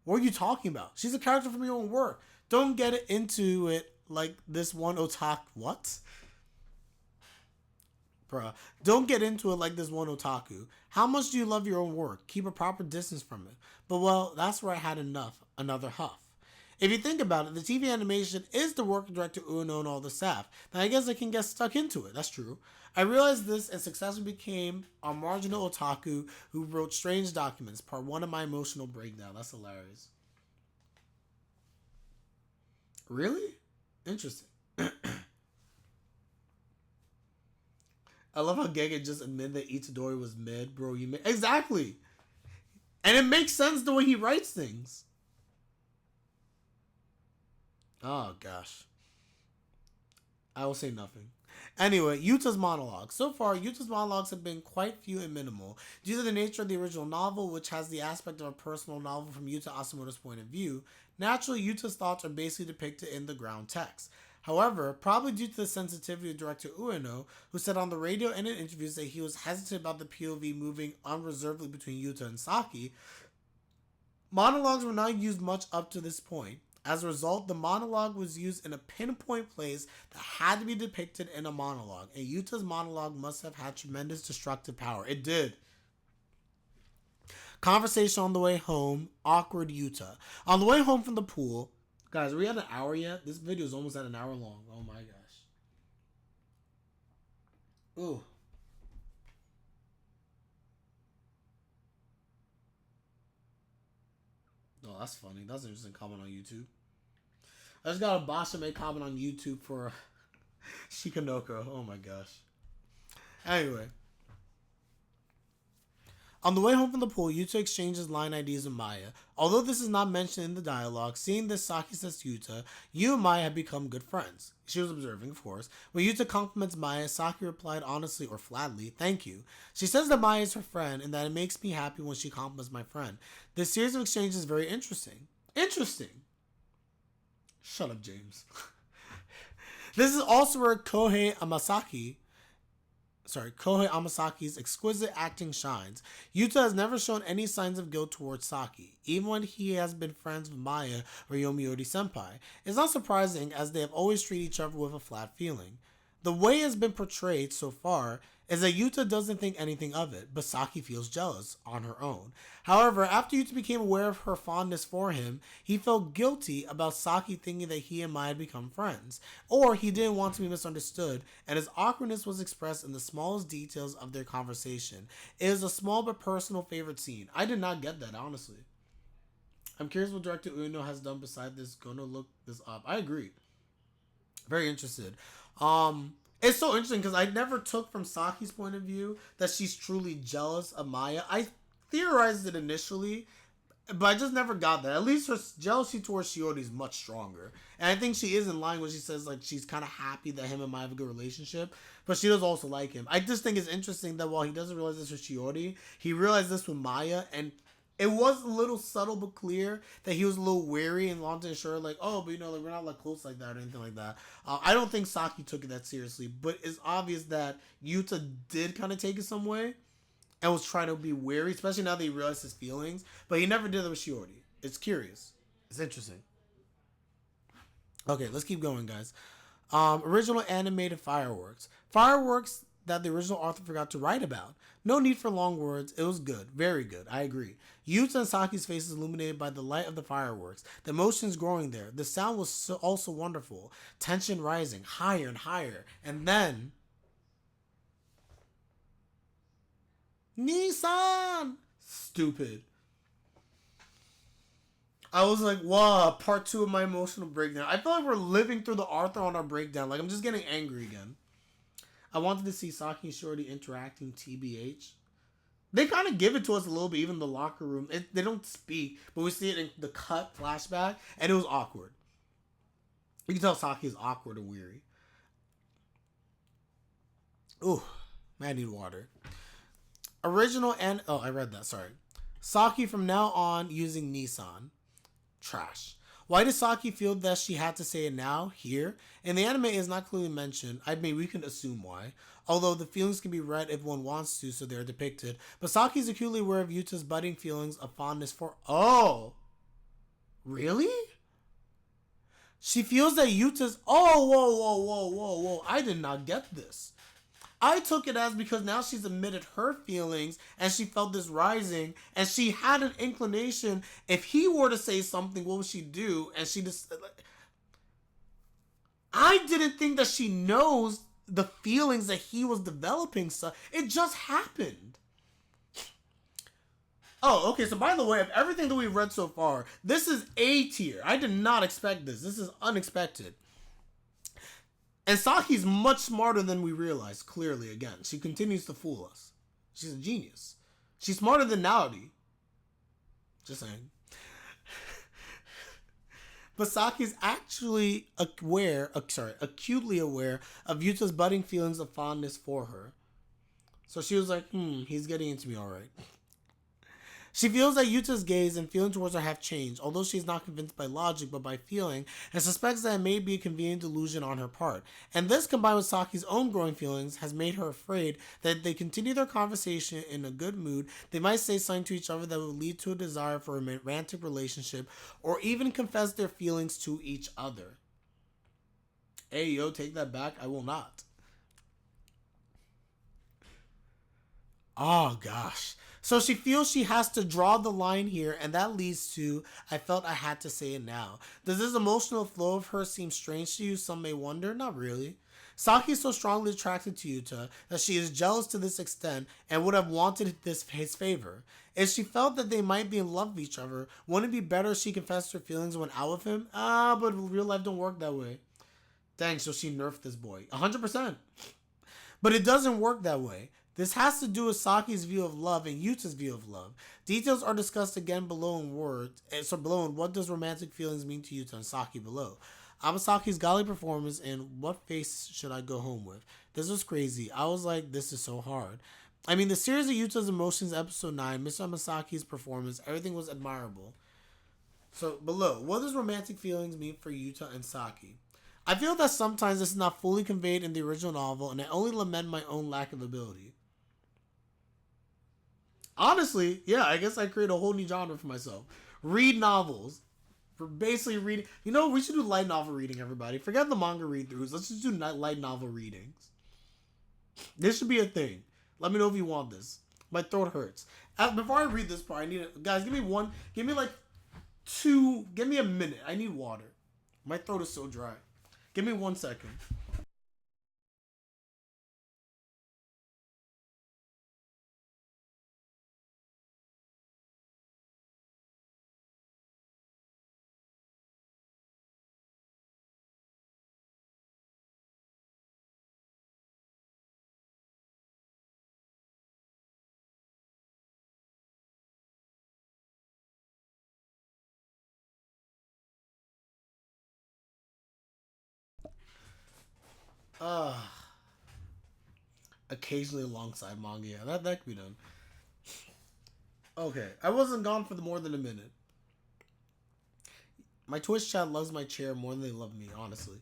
What are you talking about? She's a character from your own work. Don't get into it like this one otaku. What? Bruh, don't get into it like this one otaku. How much do you love your own work? Keep a proper distance from it. But well, that's where I had enough. Another huff. If you think about it, the TV animation is the work of director Ueno and all the staff. Now I guess I can get stuck into it. That's true. I realized this and successfully became a marginal otaku who wrote Strange Documents, part 1 of my emotional breakdown. That's hilarious. Really? Interesting. I love how Gege just admitted that Itadori was mid, bro. Exactly. And it makes sense the way he writes things. Oh, gosh. I will say nothing. Anyway, Yuta's monologue. So far, Yuta's monologues have been quite few and minimal. Due to the nature of the original novel, which has the aspect of a personal novel from Yuta Asamoto's point of view, naturally, Yuta's thoughts are basically depicted in the ground text. However, probably due to the sensitivity of director Ueno, who said on the radio and in interviews that he was hesitant about the POV moving unreservedly between Yuta and Saki, monologues were not used much up to this point. As a result, the monologue was used in a pinpoint place that had to be depicted in a monologue, and Yuta's monologue must have had tremendous destructive power. It did. Conversation on the way home, awkward Yuta. On the way home from the pool, guys, are we at an hour yet? This video is almost at an hour long. Oh my gosh. Ooh. Oh, that's funny. That's an interesting comment on YouTube. I just got a Bashame comment on YouTube for Shikanoko. Oh my gosh. Anyway. On the way home from the pool, Yuta exchanges line IDs with Maya. Although this is not mentioned in the dialogue, seeing this, Saki says to Yuta, "You and Maya have become good friends." She was observing, of course. When Yuta compliments Maya, Saki replied honestly or flatly, "Thank you." She says that Maya is her friend and that it makes me happy when she compliments my friend. This series of exchanges is very interesting. Interesting. Shut up, James. This is also where Kohei Amasaki's exquisite acting shines. Yuta has never shown any signs of guilt towards Saki, even when he has been friends with Maya or Yomiuri Senpai. It's not surprising, as they have always treated each other with a flat feeling. The way it has been portrayed so far is that Yuta doesn't think anything of it, but Saki feels jealous on her own. However, after Yuta became aware of her fondness for him, he felt guilty about Saki thinking that he and Maya had become friends, or he didn't want to be misunderstood, and his awkwardness was expressed in the smallest details of their conversation. It is a small but personal favorite scene. I did not get that, honestly. I'm curious what director Ueno has done beside this. Gonna look this up. I agree. Very interested. It's so interesting because I never took from Saki's point of view that she's truly jealous of Maya. I theorized it initially, but I just never got that. At least her jealousy towards Shiori is much stronger. And I think she is in line when she says like she's kind of happy that him and Maya have a good relationship, but she does also like him. I just think it's interesting that while he doesn't realize this with Shiori, he realized this with Maya, and it was a little subtle but clear that he was a little wary and wanted to ensure, like, oh, but like we're not like close like that or anything like that. I don't think Saki took it that seriously, but it's obvious that Yuta did kind of take it some way and was trying to be wary, especially now that he realized his feelings. But he never did that with Shiori. It's curious. It's interesting. Okay, let's keep going, guys. Original animated fireworks. Fireworks that the original author forgot to write about. No need for long words. It was good. Very good. I agree. Yuta and Saki's faces illuminated by the light of the fireworks. The emotions growing there. The sound was also wonderful. Tension rising higher and higher. And then... Nissan! Stupid. I was like, wow, part 2 of my emotional breakdown. I feel like we're living through the Arthur on our breakdown. Like, I'm just getting angry again. I wanted to see Saki and Shorty interacting TBH. They kind of give it to us a little bit, even in the locker room. They don't speak, but we see it in the cut flashback, and it was awkward. You can tell Saki is awkward and weary. Ooh, man, I need water. Original and... Oh, I read that, sorry. Saki from now on using Nissan. Trash. Why does Saki feel that she had to say it now, here? In the anime, it is not clearly mentioned. I mean, we can assume why. Although the feelings can be read if one wants to, so they're depicted. But Saki is acutely aware of Yuta's budding feelings of fondness for... Oh! Really? She feels that Yuta's... Oh, whoa. I did not get this. I took it as because now she's admitted her feelings and she felt this rising and she had an inclination. If he were to say something, what would she do? And she just... I didn't think that she knows the feelings that he was developing. So it just happened. Oh, okay. So by the way, of everything that we've read so far, this is A tier. I did not expect this. This is unexpected. And Saki's much smarter than we realize, clearly, again. She continues to fool us. She's a genius. She's smarter than Naudi. Just saying. But Saki's actually acutely aware of Yuta's budding feelings of fondness for her. So she was like, he's getting into me alright. She feels that Yuta's gaze and feeling towards her have changed, although she is not convinced by logic but by feeling, and suspects that it may be a convenient delusion on her part. And this, combined with Saki's own growing feelings, has made her afraid that if they continue their conversation in a good mood, they might say something to each other that would lead to a desire for a romantic relationship, or even confess their feelings to each other. Hey, yo, take that back. I will not. Oh, gosh. So she feels she has to draw the line here, and that leads to, I felt I had to say it now. Does this emotional flow of hers seem strange to you? Some may wonder. Not really. Saki is so strongly attracted to Yuta that she is jealous to this extent and would have wanted his favor. If she felt that they might be in love with each other, wouldn't it be better if she confessed her feelings and went out with him? But real life don't work that way. Dang, so she nerfed this boy. 100%. But it doesn't work that way. This has to do with Saki's view of love and Yuta's view of love. Details are discussed again below in words. So below in what does romantic feelings mean to Yuta and Saki below. Amasaki's golly performance and what face should I go home with? This was crazy. I was like, this is so hard. I mean, the series of Yuta's emotions, episode 9, Mr. Amasaki's performance, everything was admirable. So below, what does romantic feelings mean for Yuta and Saki? I feel that sometimes this is not fully conveyed in the original novel, and I only lament my own lack of ability. Honestly, yeah, I guess I create a whole new genre for myself. Read novels. For basically reading. You know, we should do light novel reading, everybody. Forget the manga read-throughs. Let's just do light novel readings. This should be a thing. Let me know if you want this. My throat hurts. Before I read this part, I need it. Guys, give me a minute. I need water. My throat is so dry. Give me 1 second. Occasionally alongside manga. Yeah, that could be done. Okay, I wasn't gone for more than a minute. My Twitch chat loves my chair more than they love me, honestly.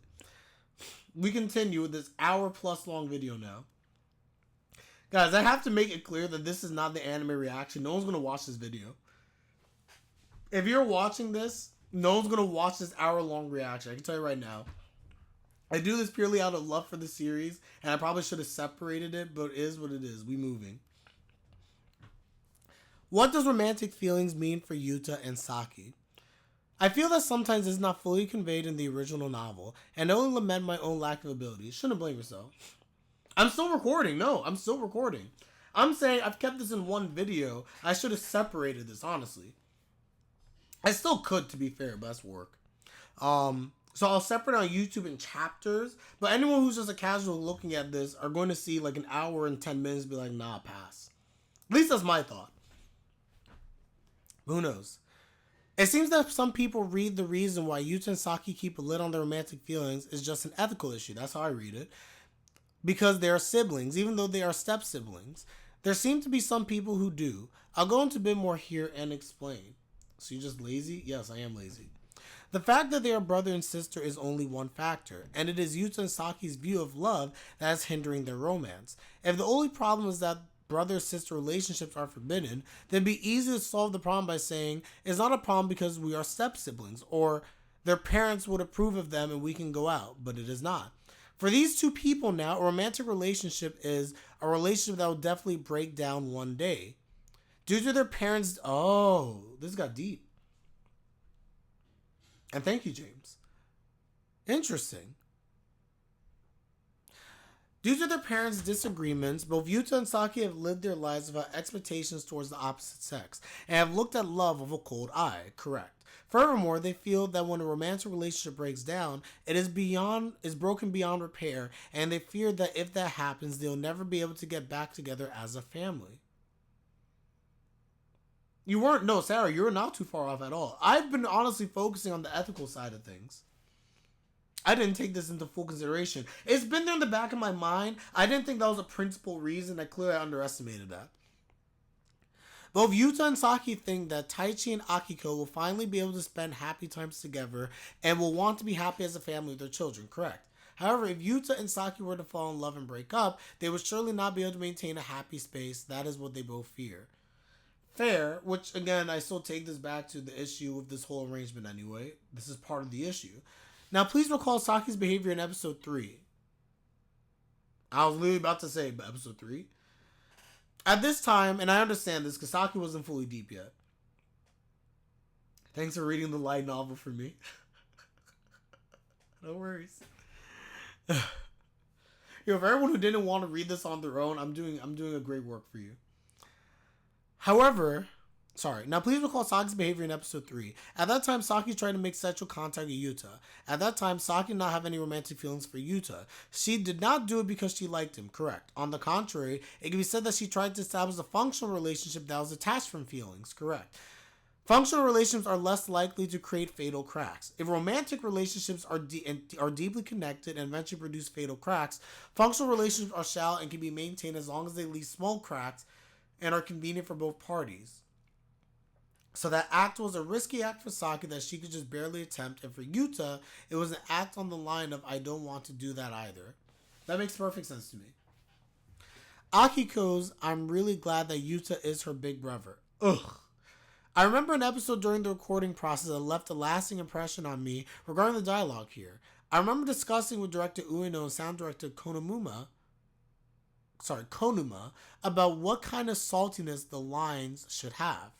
We continue with this hour-plus long video now. Guys, I have to make it clear that this is not the anime reaction. No one's going to watch this video. If you're watching this, no one's going to watch this hour-long reaction. I can tell you right now. I do this purely out of love for the series, and I probably should have separated it, but it is what it is. We moving. What does romantic feelings mean for Yuta and Saki? I feel that sometimes it's not fully conveyed in the original novel, and I only lament my own lack of ability. Shouldn't blame yourself. I'm still recording. No, I'm still recording. I'm saying I've kept this in one video. I should have separated this, honestly. I still could, to be fair, but that's work. So I'll separate on YouTube in chapters, but anyone who's just a casual looking at this are going to see like an hour and 10 minutes be like, nah, pass. At least that's my thought. Who knows? It seems that some people read the reason why Yuta and Saki keep a lid on their romantic feelings is just an ethical issue. That's how I read it. Because they are siblings, even though they are step-siblings. There seem to be some people who do. I'll go into a bit more here and explain. So you're just lazy? Yes, I am lazy. The fact that they are brother and sister is only one factor, and it is Yuta and Saki's view of love that is hindering their romance. If the only problem is that brother-sister relationships are forbidden, then it'd be easy to solve the problem by saying, it's not a problem because we are step-siblings, or their parents would approve of them and we can go out, but it is not. For these two people now, a romantic relationship is a relationship that will definitely break down one day. Due to their parents... Oh, this got deep. And thank you, James. Interesting. Due to their parents' disagreements, both Yuta and Saki have lived their lives without expectations towards the opposite sex, and have looked at love with a cold eye. Correct. Furthermore, they feel that when a romantic relationship breaks down, it is broken beyond repair, and they fear that if that happens, they'll never be able to get back together as a family. Sarah, you're not too far off at all. I've been honestly focusing on the ethical side of things. I didn't take this into full consideration. It's been there in the back of my mind. I didn't think that was a principal reason. I clearly underestimated that. Both Yuta and Saki think that Taichi and Akiko will finally be able to spend happy times together and will want to be happy as a family with their children, correct? However, if Yuta and Saki were to fall in love and break up, they would surely not be able to maintain a happy space. That is what they both fear. Fair, which again, I still take this back to the issue of this whole arrangement anyway. This is part of the issue. Now, please recall Saki's behavior in episode 3. I was literally about to say, but episode 3. At this time, and I understand this because Saki wasn't fully deep yet. Thanks for reading the light novel for me. No worries. Yo, for everyone who didn't want to read this on their own, I'm doing a great work for you. However, now please recall Saki's behavior in episode 3. At that time, Saki tried to make sexual contact with Yuuta. At that time, Saki did not have any romantic feelings for Yuuta. She did not do it because she liked him, correct. On the contrary, it can be said that she tried to establish a functional relationship that was detached from feelings, correct. Functional relationships are less likely to create fatal cracks. If romantic relationships are deeply connected and eventually produce fatal cracks, functional relationships are shallow and can be maintained as long as they leave small cracks and are convenient for both parties. So that act was a risky act for Saki that she could just barely attempt, and for Yuuta, it was an act on the line of I don't want to do that either. That makes perfect sense to me. Akiko's I'm really glad that Yuuta is her big brother. Ugh. I remember an episode during the recording process that left a lasting impression on me regarding the dialogue here. I remember discussing with director Ueno and sound director Konuma about what kind of saltiness the lines should have.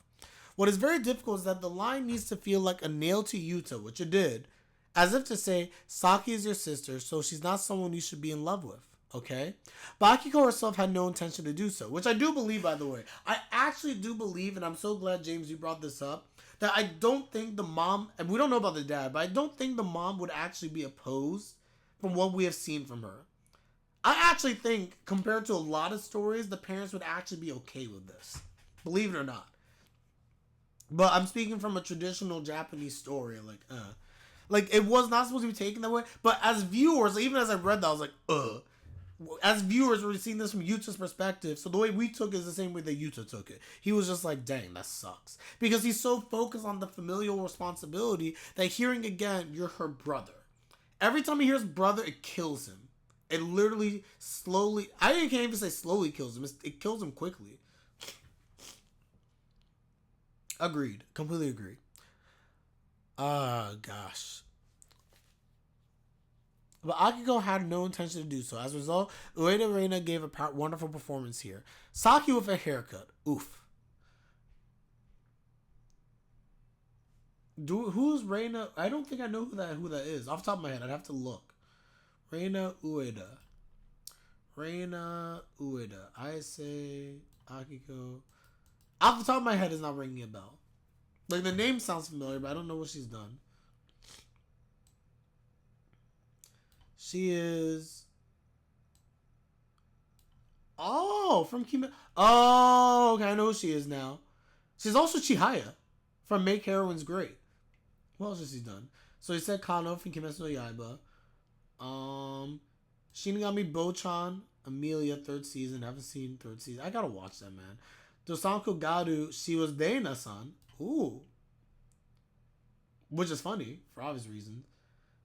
What is very difficult is that the line needs to feel like a nail to Yuuta, which it did, as if to say, Saki is your sister, so she's not someone you should be in love with. Okay? But Akiko herself had no intention to do so, which I do believe, by the way. I actually do believe, and I'm so glad, James, you brought this up, that I don't think the mom, and we don't know about the dad, but I don't think the mom would actually be opposed from what we have seen from her. I actually think, compared to a lot of stories, the parents would actually be okay with this. Believe it or not. But I'm speaking from a traditional Japanese story, like, it was not supposed to be taken that way, but as viewers, even as I read that, I was like, as viewers, we're seeing this from Yuta's perspective, so the way we took it is the same way that Yuuta took it. He was just like, dang, that sucks. Because he's so focused on the familial responsibility that hearing again, you're her brother. Every time he hears brother, it kills him. It literally slowly, I can't even say slowly kills him, it kills him quickly. Agreed. Completely agree. Gosh. But Akiko had no intention to do so. As a result, Ueda Reina gave a wonderful performance here. Saki with a haircut. Oof. Who's Reina? I don't think I know who that is. Off the top of my head, I'd have to look. Reina Ueda. I say Akiko. Off the top of my head, is not ringing a bell. Like, the name sounds familiar, but I don't know what she's done. She is... Oh, from Kimi... Oh, okay, I know who she is now. She's also Chihaya from Make Heroines Great. What else has she done? So he said Kano from Kimetsu no Yaiba. Shinigami Bochan, Amelia, 3rd season. Haven't seen 3rd season. I gotta watch that, man. Dosanko Garu, she was Dana-san. Ooh. Which is funny, for obvious reasons.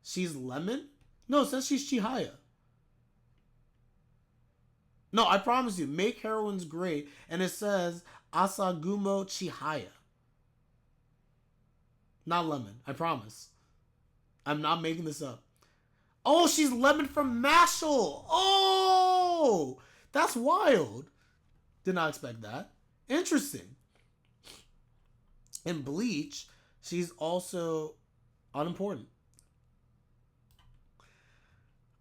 She's Lemon? No, it says she's Chihaya. No, I promise you, Make Heroines Great, and it says Asagumo Chihaya. Not Lemon, I promise. I'm not making this up. Oh, she's Lemon from Mashal! Oh! That's wild. Did not expect that. Interesting. In Bleach, she's also unimportant.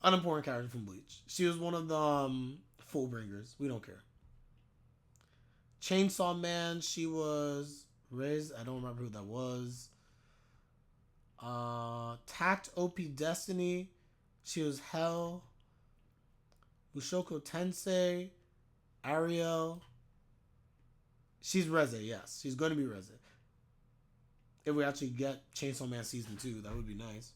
Unimportant character from Bleach. She was one of the Fullbringers. We don't care. Chainsaw Man, she was Riz. I don't remember who that was. Tact OP Destiny, she was Hell. Mushoku Tensei, Ariel. She's Reze, yes. She's going to be Reze. If we actually get Chainsaw Man Season 2, that would be nice.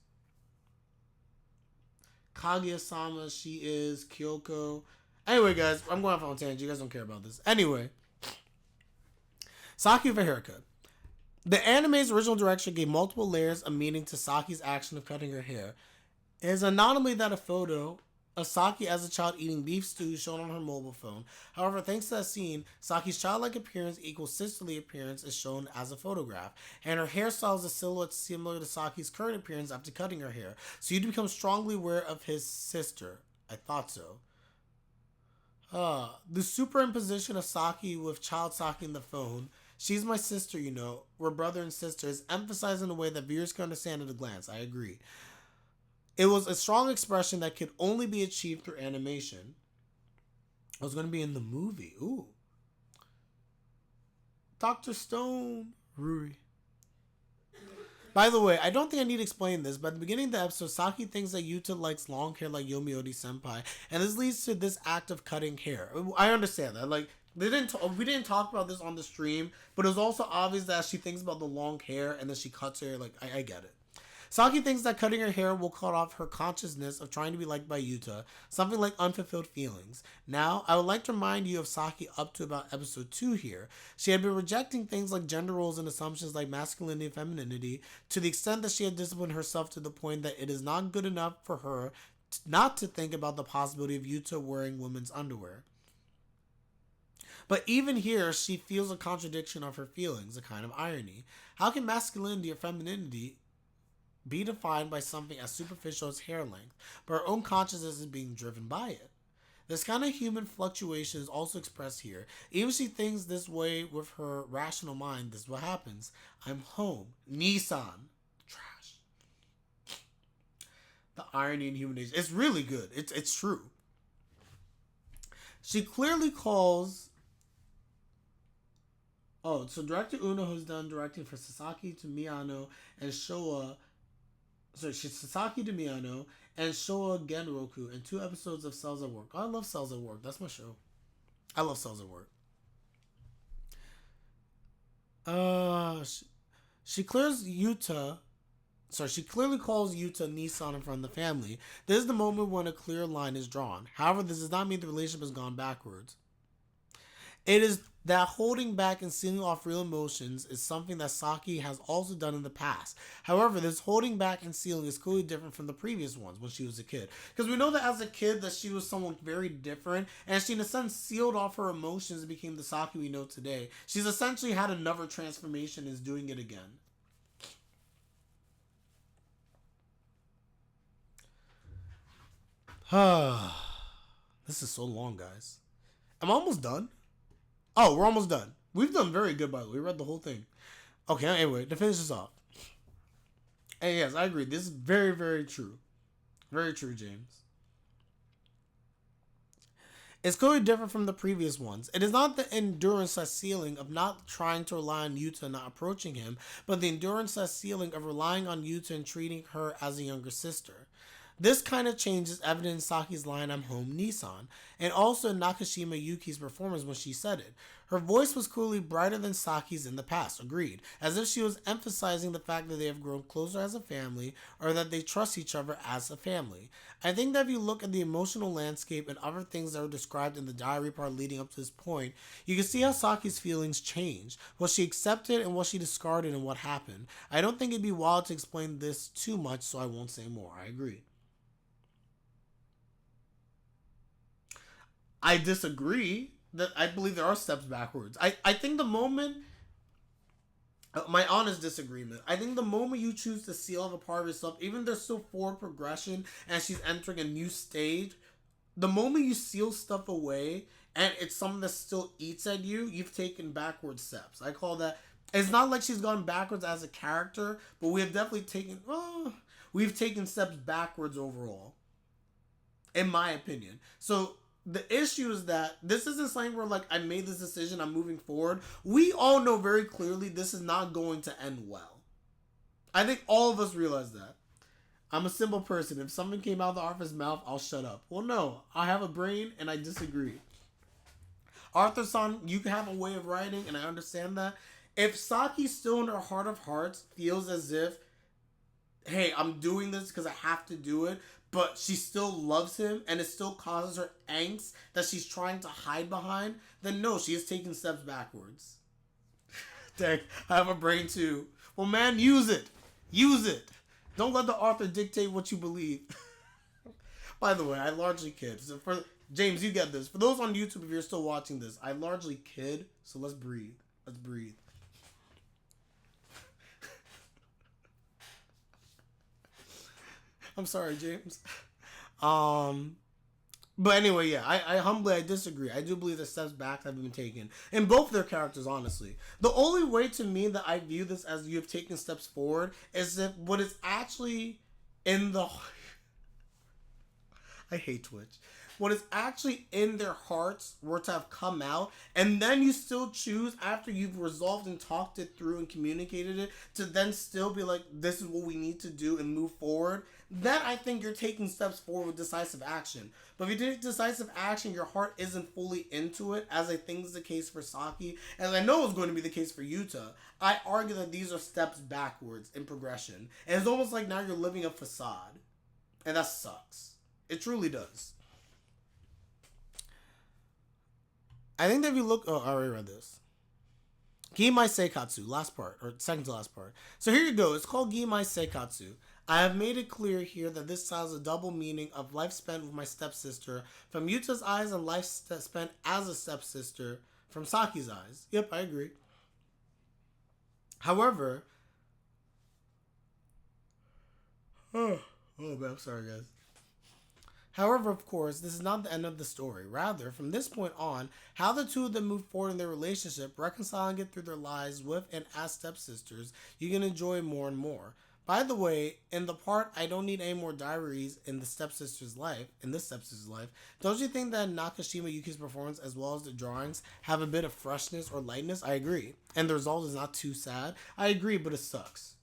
Kaguya-sama, she is Kyoko. Anyway, guys, I'm going off on a tangent. You guys don't care about this. Anyway. Saki with a haircut. The anime's original direction gave multiple layers of meaning to Saki's action of cutting her hair. It is an anomaly that a photo of Saki as a child eating beef stew shown on her mobile phone. However, thanks to that scene, Saki's childlike appearance equals sisterly appearance is shown as a photograph, and her hairstyle is a silhouette similar to Saki's current appearance after cutting her hair, so you'd become strongly aware of his sister. I thought so. The superimposition of Saki with child Saki in the phone, she's my sister, you know, we're brother and sister, is emphasized in a way that viewers can understand at a glance. I agree. It was a strong expression that could only be achieved through animation. It was going to be in the movie. Ooh. Dr. Stone. Ruri. By the way, I don't think I need to explain this, but at the beginning of the episode, Saki thinks that Yuuta likes long hair like Yomiuri Senpai, and this leads to this act of cutting hair. I understand that. Like, we didn't talk about this on the stream, but it was also obvious that she thinks about the long hair, and then she cuts her. Like, I get it. Saki thinks that cutting her hair will cut off her consciousness of trying to be liked by Yuuta, something like unfulfilled feelings. Now, I would like to remind you of Saki up to about episode 2 here. She had been rejecting things like gender roles and assumptions like masculinity and femininity to the extent that she had disciplined herself to the point that it is not good enough for her not to think about the possibility of Yuuta wearing women's underwear. But even here, she feels a contradiction of her feelings, a kind of irony. How can masculinity or femininity be defined by something as superficial as hair length, but her own consciousness is being driven by it? This kind of human fluctuation is also expressed here. Even if she thinks this way with her rational mind, this is what happens. I'm home. Nissan. Trash. The irony in human nature. It's really good. It's true. She clearly calls... Oh, so director Uno, who's done directing for Sasaki to Miyano and Showa... Sorry, she's Sasaki to Miyano and Showa Genroku in 2 episodes of Cells at Work. Oh, I love Cells at Work. That's my show. I love Cells at Work. She clears Yuuta. Sorry, she clearly calls Yuuta Nissan in front of the family. This is the moment when a clear line is drawn. However, this does not mean the relationship has gone backwards. It is that holding back and sealing off real emotions is something that Saki has also done in the past. However, this holding back and sealing is clearly different from the previous ones when she was a kid. Because we know that as a kid that she was someone very different, and she in a sense sealed off her emotions and became the Saki we know today. She's essentially had another transformation and is doing it again. This is so long, guys. I'm almost done. Oh, we're almost done. We've done very good, by the way. We read the whole thing. Okay, anyway, to finish this off. And yes, I agree. This is very, very true. Very true, James. It's clearly different from the previous ones. It is not the endurance as ceiling of not trying to rely on Yuuta and not approaching him, but the endurance as ceiling of relying on Yuuta and treating her as a younger sister. This kind of change is evident in Saki's line, I'm home, Nissan, and also in Nakashima Yuki's performance when she said it. Her voice was clearly brighter than Saki's in the past, agreed, as if she was emphasizing the fact that they have grown closer as a family, or that they trust each other as a family. I think that if you look at the emotional landscape and other things that were described in the diary part leading up to this point, you can see how Saki's feelings changed, what she accepted and what she discarded and what happened. I don't think it'd be wild to explain this too much, so I won't say more. I agree. I disagree. That I believe there are steps backwards. I think the moment, my honest disagreement, I think the moment you choose to seal off a part of yourself, even there's still forward progression and she's entering a new stage, the moment you seal stuff away and it's something that still eats at you, you've taken backward steps. I call that, it's not like she's gone backwards as a character, but we have definitely we've taken steps backwards overall, in my opinion. So the issue is that this isn't something where, like, I made this decision, I'm moving forward. We all know very clearly this is not going to end well. I think all of us realize that. I'm a simple person. If something came out of the Arthur's mouth, I'll shut up. Well, no. I have a brain, and I disagree. Arthur-san, you can have a way of writing, and I understand that. If Saki still in her heart of hearts feels as if, hey, I'm doing this because I have to do it, but she still loves him and it still causes her angst that she's trying to hide behind, then no, she is taking steps backwards. Dang, I have a brain too. Well, man, use it. Use it. Don't let the author dictate what you believe. By the way, I largely kid. So for James, you get this. For those on YouTube, if you're still watching this, I largely kid, so let's breathe. Let's breathe. I'm sorry, James. But anyway, yeah, I disagree. I do believe the steps back have been taken in both their characters, honestly. The only way to me that I view this as you have taken steps forward is if what is actually in the... I hate Twitch. What is actually in their hearts were to have come out, and then you still choose after you've resolved and talked it through and communicated it to then still be like, this is what we need to do and move forward. Then I think you're taking steps forward with decisive action. But if you take decisive action, your heart isn't fully into it, as I think is the case for Saki, and I know it's going to be the case for Yuuta. I argue that these are steps backwards in progression. And it's almost like now you're living a facade. And that sucks. It truly does. I think that if you look... Oh, I already read this. Gimai Seikatsu, last part, or second to last part. So here you go. It's called Gimai Seikatsu. I have made it clear here that this has a double meaning of life spent with my stepsister from Yuta's eyes and life spent as a stepsister from Saki's eyes. Yep, I agree. However... Oh man, I'm sorry, guys. However, of course, this is not the end of the story. Rather, from this point on, how the two of them move forward in their relationship, reconciling it through their lives with and as stepsisters, you can enjoy more and more. By the way, in the part, I don't need any more diaries in this stepsister's life, don't you think that Nakashima Yuki's performance as well as the drawings have a bit of freshness or lightness? I agree. And the result is not too sad? I agree, but it sucks.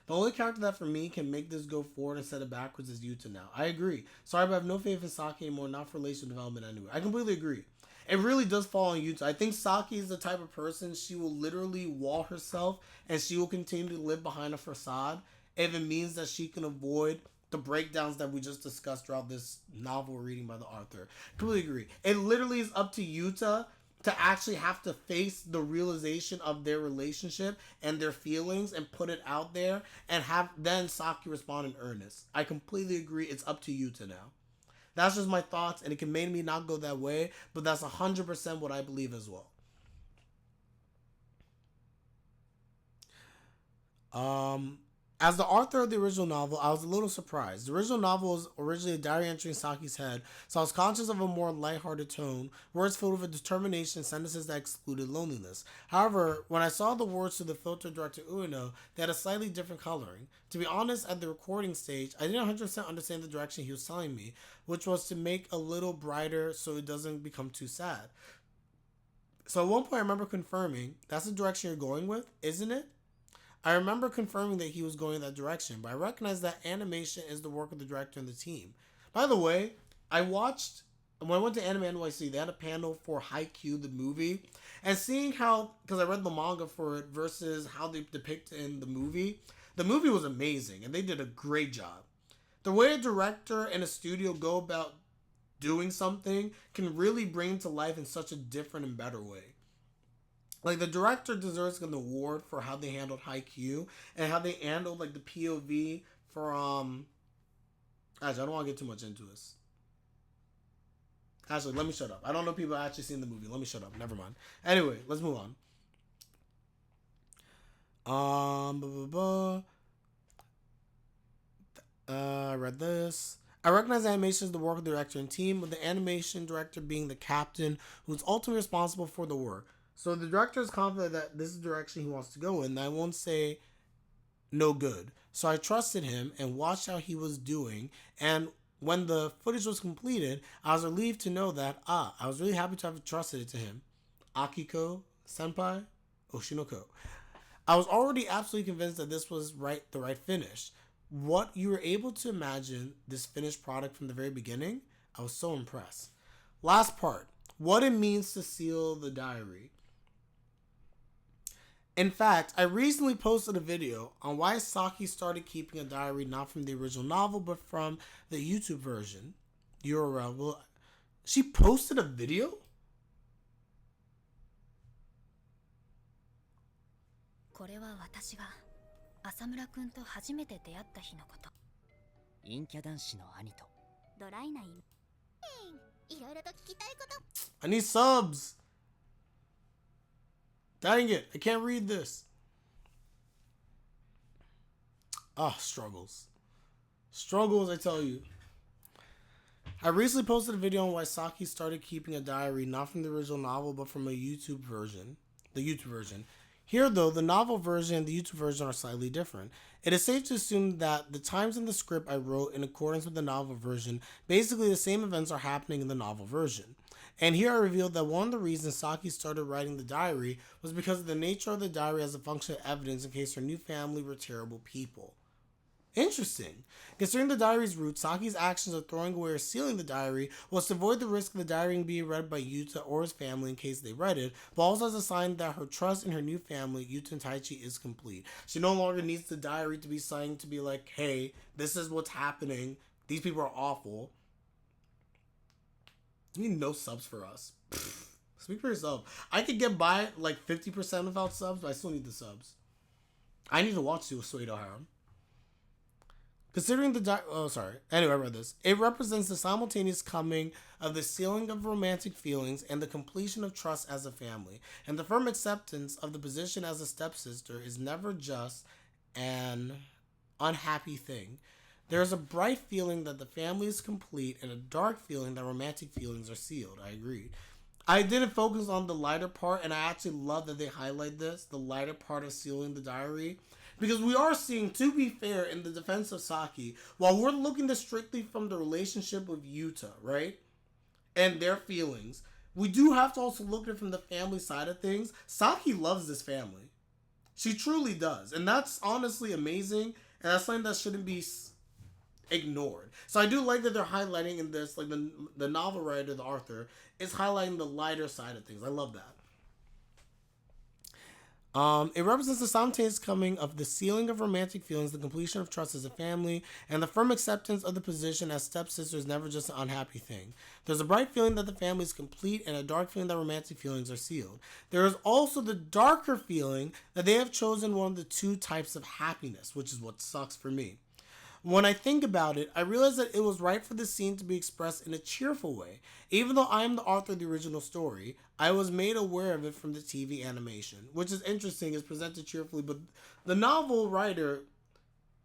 The only character that for me can make this go forward instead of backwards is Yuuta now. I agree. Sorry, but I have no faith in Saki anymore, not for relational development anyway. I completely agree. It really does fall on Yuuta. I think Saki is the type of person, she will literally wall herself and she will continue to live behind a facade if it means that she can avoid the breakdowns that we just discussed throughout this novel reading by the author. Completely agree. It literally is up to Yuuta to actually have to face the realization of their relationship and their feelings and put it out there and have then Saki respond in earnest. I completely agree. It's up to Yuuta now. That's just my thoughts, and it can make me not go that way, but that's 100% what I believe as well. As the author of the original novel, I was a little surprised. The original novel was originally a diary entry in Saki's head, so I was conscious of a more lighthearted tone, words filled with determination, sentences that excluded loneliness. However, when I saw the words to the filter director Ueno, they had a slightly different coloring. To be honest, at the recording stage, I didn't 100% understand the direction he was telling me, which was to make a little brighter so it doesn't become too sad. So at one point I remember confirming, that's the direction you're going with, isn't it? I remember confirming that he was going in that direction, but I recognize that animation is the work of the director and the team. By the way, when I went to Anime NYC, they had a panel for Haikyuu, the movie, and seeing how, because I read the manga for it versus how they depict it in the movie was amazing, and they did a great job. The way a director and a studio go about doing something can really bring it to life in such a different and better way. Like, the director deserves an award for how they handled Haikyuu and how they handled, like, the POV for, actually, I don't want to get too much into this. Actually, let me shut up. I don't know if people have actually seen the movie. Let me shut up. Never mind. Anyway, let's move on. I read this. I recognize animation is the work of the director and team, with the animation director being the captain who's ultimately responsible for the work. So the director is confident that this is the direction he wants to go in, and I won't say no good. So I trusted him and watched how he was doing, and when the footage was completed, I was relieved to know that, I was really happy to have trusted it to him. Akiko Senpai Oshinoko. I was already absolutely convinced that this was the right finish. What you were able to imagine this finished product from the very beginning, I was so impressed. Last part, what it means to seal the diary. In fact, I recently posted a video on why Saki started keeping a diary not from the original novel, but from the YouTube version. URL. Well, she posted a video? これは私が浅村くんと初めて出会った日のこと。陰キャ男子の兄とドライな意味。いろいろと聞きたいこと。I need subs. Dang it, I can't read this. Struggles. Struggles, I tell you. I recently posted a video on why Saki started keeping a diary not from the original novel, but from a YouTube version. The YouTube version. Here, though, the novel version and the YouTube version are slightly different. It is safe to assume that the times in the script I wrote in accordance with the novel version, basically the same events are happening in the novel version. And here I revealed that one of the reasons Saki started writing the diary was because of the nature of the diary as a function of evidence in case her new family were terrible people. Interesting. Considering the diary's roots, Saki's actions of throwing away or sealing the diary was to avoid the risk of the diary being read by Yuuta or his family in case they read it, but also as a sign that her trust in her new family, Yuuta and Taichi, is complete. She no longer needs the diary to be signed to be like, hey, this is what's happening. These people are awful. I mean, no subs for us. Speak for yourself. I could get by like 50% without subs, but I still need the subs. I need to watch Suido Harem. Considering Anyway, I read this. It represents the simultaneous coming of the sealing of romantic feelings and the completion of trust as a family. And the firm acceptance of the position as a stepsister is never just an unhappy thing. There is a bright feeling that the family is complete and a dark feeling that romantic feelings are sealed. I agree. I didn't focus on the lighter part, and I actually love that they highlight this, the lighter part of sealing the diary. Because we are seeing, to be fair, in the defense of Saki, while we're looking at this strictly from the relationship with Yuuta, right? And their feelings, we do have to also look at it from the family side of things. Saki loves this family. She truly does. And that's honestly amazing. And that's something that shouldn't be ignored. So I do like that they're highlighting in this, like the novel writer, the author, is highlighting the lighter side of things. I love that. It represents the simultaneous coming of the sealing of romantic feelings, the completion of trust as a family, and the firm acceptance of the position as stepsister is never just an unhappy thing. There's a bright feeling that the family is complete and a dark feeling that romantic feelings are sealed. There is also the darker feeling that they have chosen one of the two types of happiness, which is what sucks for me. When I think about it, I realize that it was right for the scene to be expressed in a cheerful way. Even though I am the author of the original story, I was made aware of it from the TV animation, which is interesting, it's presented cheerfully, but the novel writer,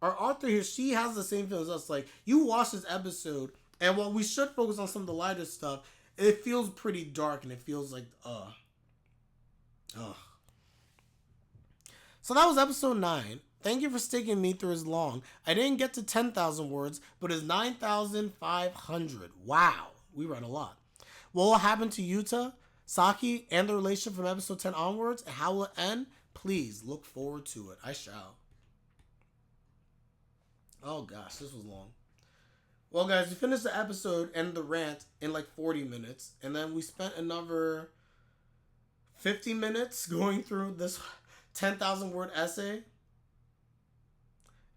our author here, she has the same feelings as us. Like, you watch this episode, and while we should focus on some of the lighter stuff, it feels pretty dark, and it feels like, So that was episode 9. Thank you for sticking me through as long. I didn't get to 10,000 words, but it's 9,500. Wow, we read a lot. What will happen to Yuuta, Saki, and the relationship from episode 10 onwards, and how will it end? Please look forward to it. I shall. Oh gosh, this was long. Well guys, we finished the episode and the rant in like 40 minutes, and then we spent another 50 minutes going through this 10,000 word essay.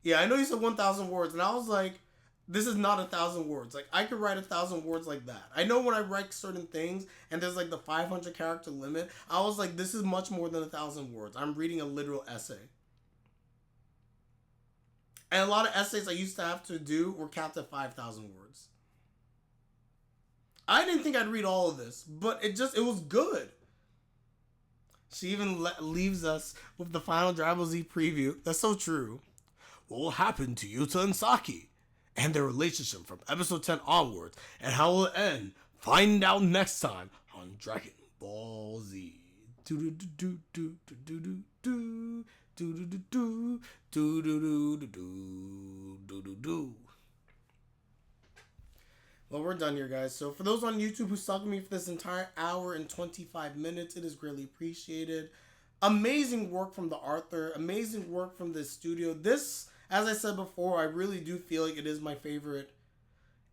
Yeah, I know you said 1,000 words, and I was like, this is not 1,000 words. Like, I could write 1,000 words like that. I know when I write certain things, and there's like the 500 character limit, I was like, this is much more than 1,000 words. I'm reading a literal essay. And a lot of essays I used to have to do were capped at 5,000 words. I didn't think I'd read all of this, but it was good. She even leaves us with the final Dragon Ball Z preview. That's so true. What will happen to Yuuta and Saki and their relationship from episode 10 onwards, and how will it end? Find out next time on Dragon Ball Z. Well, we're done here, guys. So for those on YouTube who stuck with me for this entire hour and 25 minutes, it is greatly appreciated. Amazing work from the author. Amazing work from the studio. This, as I said before, I really do feel like it is my favorite.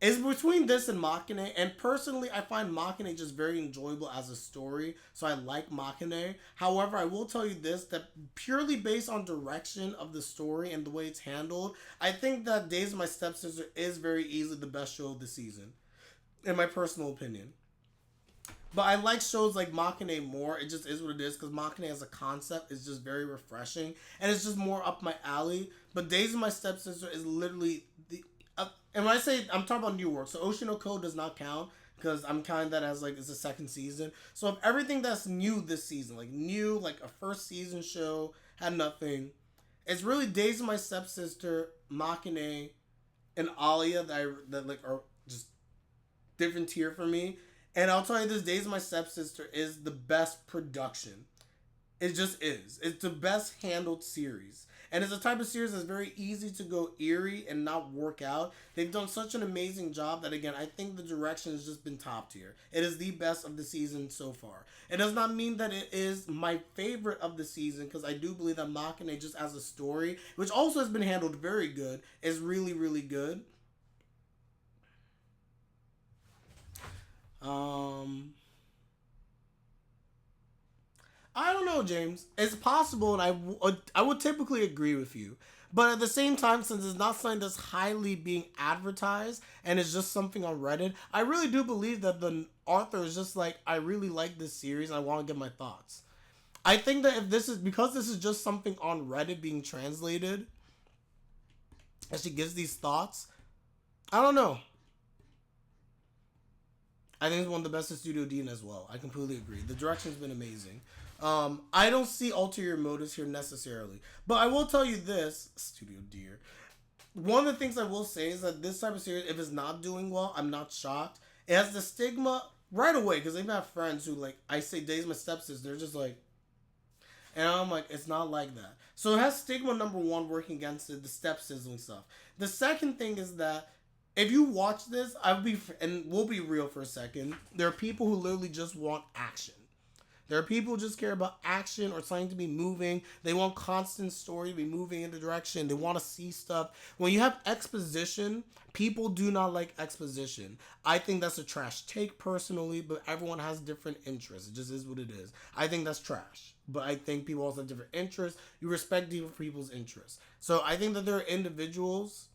It's between this and Makeine, and personally, I find Makeine just very enjoyable as a story, so I like Makeine. However, I will tell you this, that purely based on direction of the story and the way it's handled, I think that Days of My Stepsister is very easily the best show of the season, in my personal opinion. But I like shows like Makeine more. It just is what it is, because Makeine as a concept is just very refreshing, and it's just more up my alley. But Days of My Stepsister is literally the... and when I say, I'm talking about new work, so Oshi no Ko does not count, because I'm counting that as like, it's the second season. So if everything that's new this season, like new, like a first season show, had nothing, it's really Days of My Stepsister, Makeine, and Alia that like are just different tier for me. And I'll tell you this, Days of My Stepsister is the best production. It just is. It's the best handled series. And it's a type of series that's very easy to go eerie and not work out. They've done such an amazing job that, again, I think the direction has just been top tier. It is the best of the season so far. It does not mean that it is my favorite of the season, because I do believe that Makeine, just as a story, which also has been handled very good, is really, really good. I don't know, James. It's possible, and I would typically agree with you. But at the same time, since it's not something that's highly being advertised and it's just something on Reddit, I really do believe that the author is just like, I really like this series and I want to get my thoughts. I think that if this is just something on Reddit being translated, and she gives these thoughts, I don't know. I think it's one of the best in Studio Dean as well. I completely agree. The direction's been amazing. I don't see ulterior motives here necessarily. But I will tell you this, Studio Deer. One of the things I will say is that this type of series, if it's not doing well, I'm not shocked. It has the stigma right away, because they've had friends who, like, I say Days My Stepsister, they're just like, and I'm like, it's not like that. So it has stigma number one working against it, the step sizzling stuff. The second thing is that if you watch this, and we'll be real for a second, there are people who literally just want action. There are people who just care about action or something to be moving. They want constant story to be moving in the direction. They want to see stuff. When you have exposition, people do not like exposition. I think that's a trash take personally, but everyone has different interests. It just is what it is. I think that's trash. But I think people also have different interests. You respect different people's interests. So I think that there are individuals.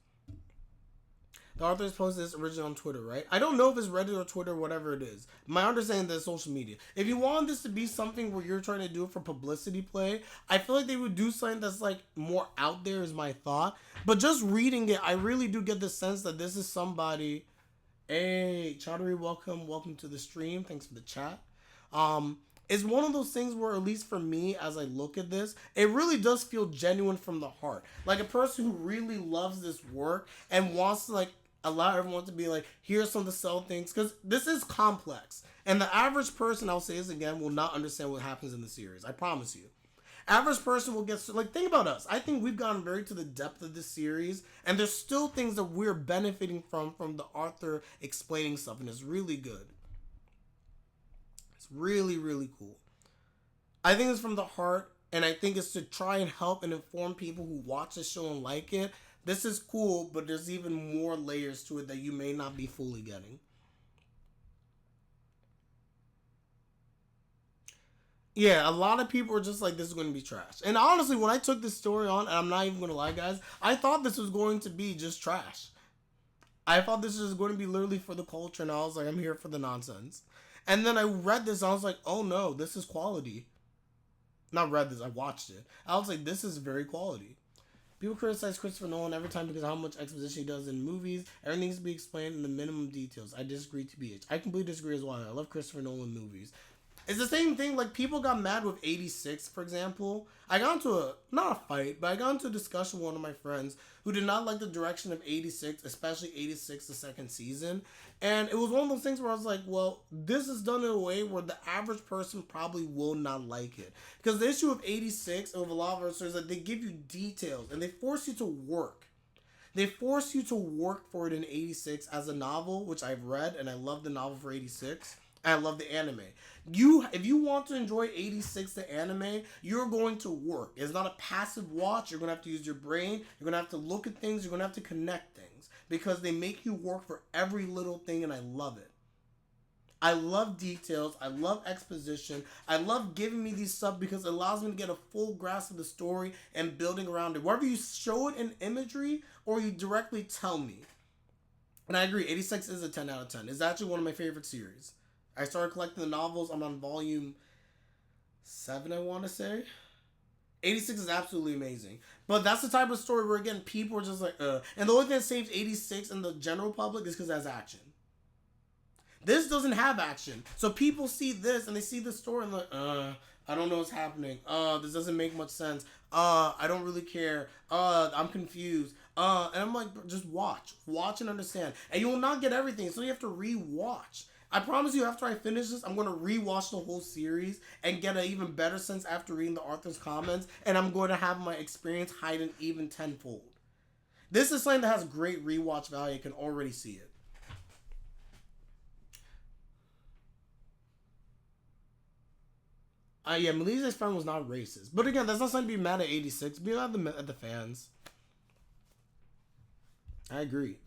The authors posted this originally on Twitter, right? I don't know if it's Reddit or Twitter or whatever it is. My understanding is that it's social media. If you want this to be something where you're trying to do it for publicity play, I feel like they would do something that's like more out there is my thought. But just reading it, I really do get the sense that this is somebody. Hey, Chaudhary, welcome to the stream. Thanks for the chat. It's one of those things where, at least for me, as I look at this, it really does feel genuine from the heart. Like a person who really loves this work and wants to like allow everyone to be like, here's some to sell things, because this is complex. And the average person, I'll say this again, will not understand what happens in the series. I promise you. Average person will get, like, think about us. I think we've gotten very to the depth of this series, and there's still things that we're benefiting from the author explaining stuff, and it's really good. It's really, really cool. I think it's from the heart, and I think it's to try and help and inform people who watch the show and like it. This is cool, but there's even more layers to it that you may not be fully getting. Yeah, a lot of people are just like, this is going to be trash. And honestly, when I took this story on, and I'm not even going to lie, guys, I thought this was going to be just trash. I thought this was going to be literally for the culture, and I was like, I'm here for the nonsense. And then I read this, and I was like, oh no, this is quality. Not read this, I watched it. I was like, this is very quality. People criticize Christopher Nolan every time because of how much exposition he does in movies. Everything needs to be explained in the minimum details. I disagree to BH. I completely disagree as well. I love Christopher Nolan movies. It's the same thing, like, people got mad with 86, for example. I got into not a fight, but I got into a discussion with one of my friends who did not like the direction of 86, especially 86, the second season. And it was one of those things where I was like, well, this is done in a way where the average person probably will not like it. Because the issue of 86 and with a lot of our stories is that they give you details and they force you to work. They force you to work for it in 86 as a novel, which I've read, and I love the novel for 86. And I love the anime. If you want to enjoy 86 the anime, you're going to work. It's not a passive watch. You're going to have to use your brain. You're going to have to look at things. You're going to have to connect things. Because they make you work for every little thing, and I love it. I love details. I love exposition. I love giving me these stuff because it allows me to get a full grasp of the story and building around it. Whether you show it in imagery or you directly tell me. And I agree, 86 is a 10 out of 10. It's actually one of my favorite series. I started collecting the novels. I'm on volume 7, I want to say. 86 is absolutely amazing. But that's the type of story where, again, people are just like, And the only thing that saves 86 in the general public is because it has action. This doesn't have action. So people see this and they see the story and like, I don't know what's happening. This doesn't make much sense. I don't really care. I'm confused. And I'm like, just watch. Watch and understand. And you will not get everything. So you have to re-watch. I promise you, after I finish this, I'm going to rewatch the whole series and get an even better sense after reading the author's comments, and I'm going to have my experience heightened even tenfold. This is something that has great rewatch value. I can already see it. Yeah, Melissa's friend was not racist. But again, that's not something to be mad at 86. Be mad at the fans. I agree.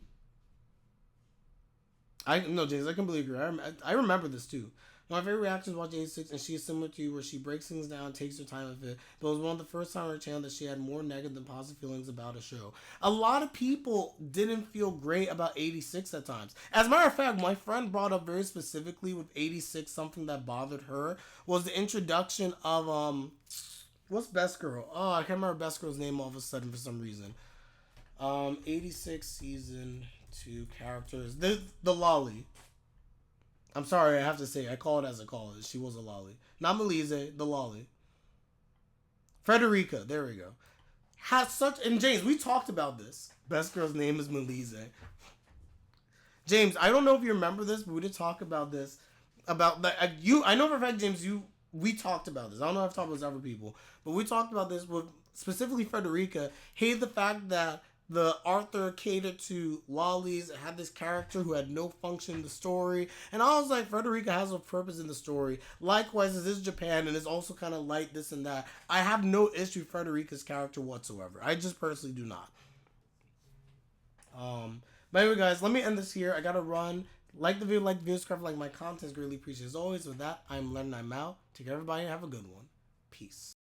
No, James, I completely agree. I remember this too. My favorite reaction is watching 86, and she is similar to you, where she breaks things down, takes her time with it. But it was one of the first times on her channel that she had more negative than positive feelings about a show. A lot of people didn't feel great about 86 at times. As a matter of fact, my friend brought up very specifically with 86, something that bothered her was the introduction of what's Best Girl? Oh, I can't remember Best Girl's name all of a sudden for some reason. 86 season 2 characters. The lolly. I'm sorry, I have to say, I call it as I call it. She was a lolly. Not Melise, the lolly. Frederica, there we go. Has such, and James, we talked about this. Best girl's name is Melise. James, I don't know if you remember this, but we did talk about this. About you, I know for a fact, James, we talked about this. I don't know if I've talked about this with other people, but we talked about this with specifically Frederica. Hated the fact that the Arthur catered to lollies and had this character who had no function in the story. And I was like, Frederica has a purpose in the story. Likewise, this is Japan and it's also kind of light, this and that. I have no issue with Frederica's character whatsoever. I just personally do not. But anyway, guys, let me end this here. I gotta run. Like the video, subscribe, like my content is greatly appreciated. As always, with that, I'm Len and I'm out. Take care, everybody, and have a good one. Peace.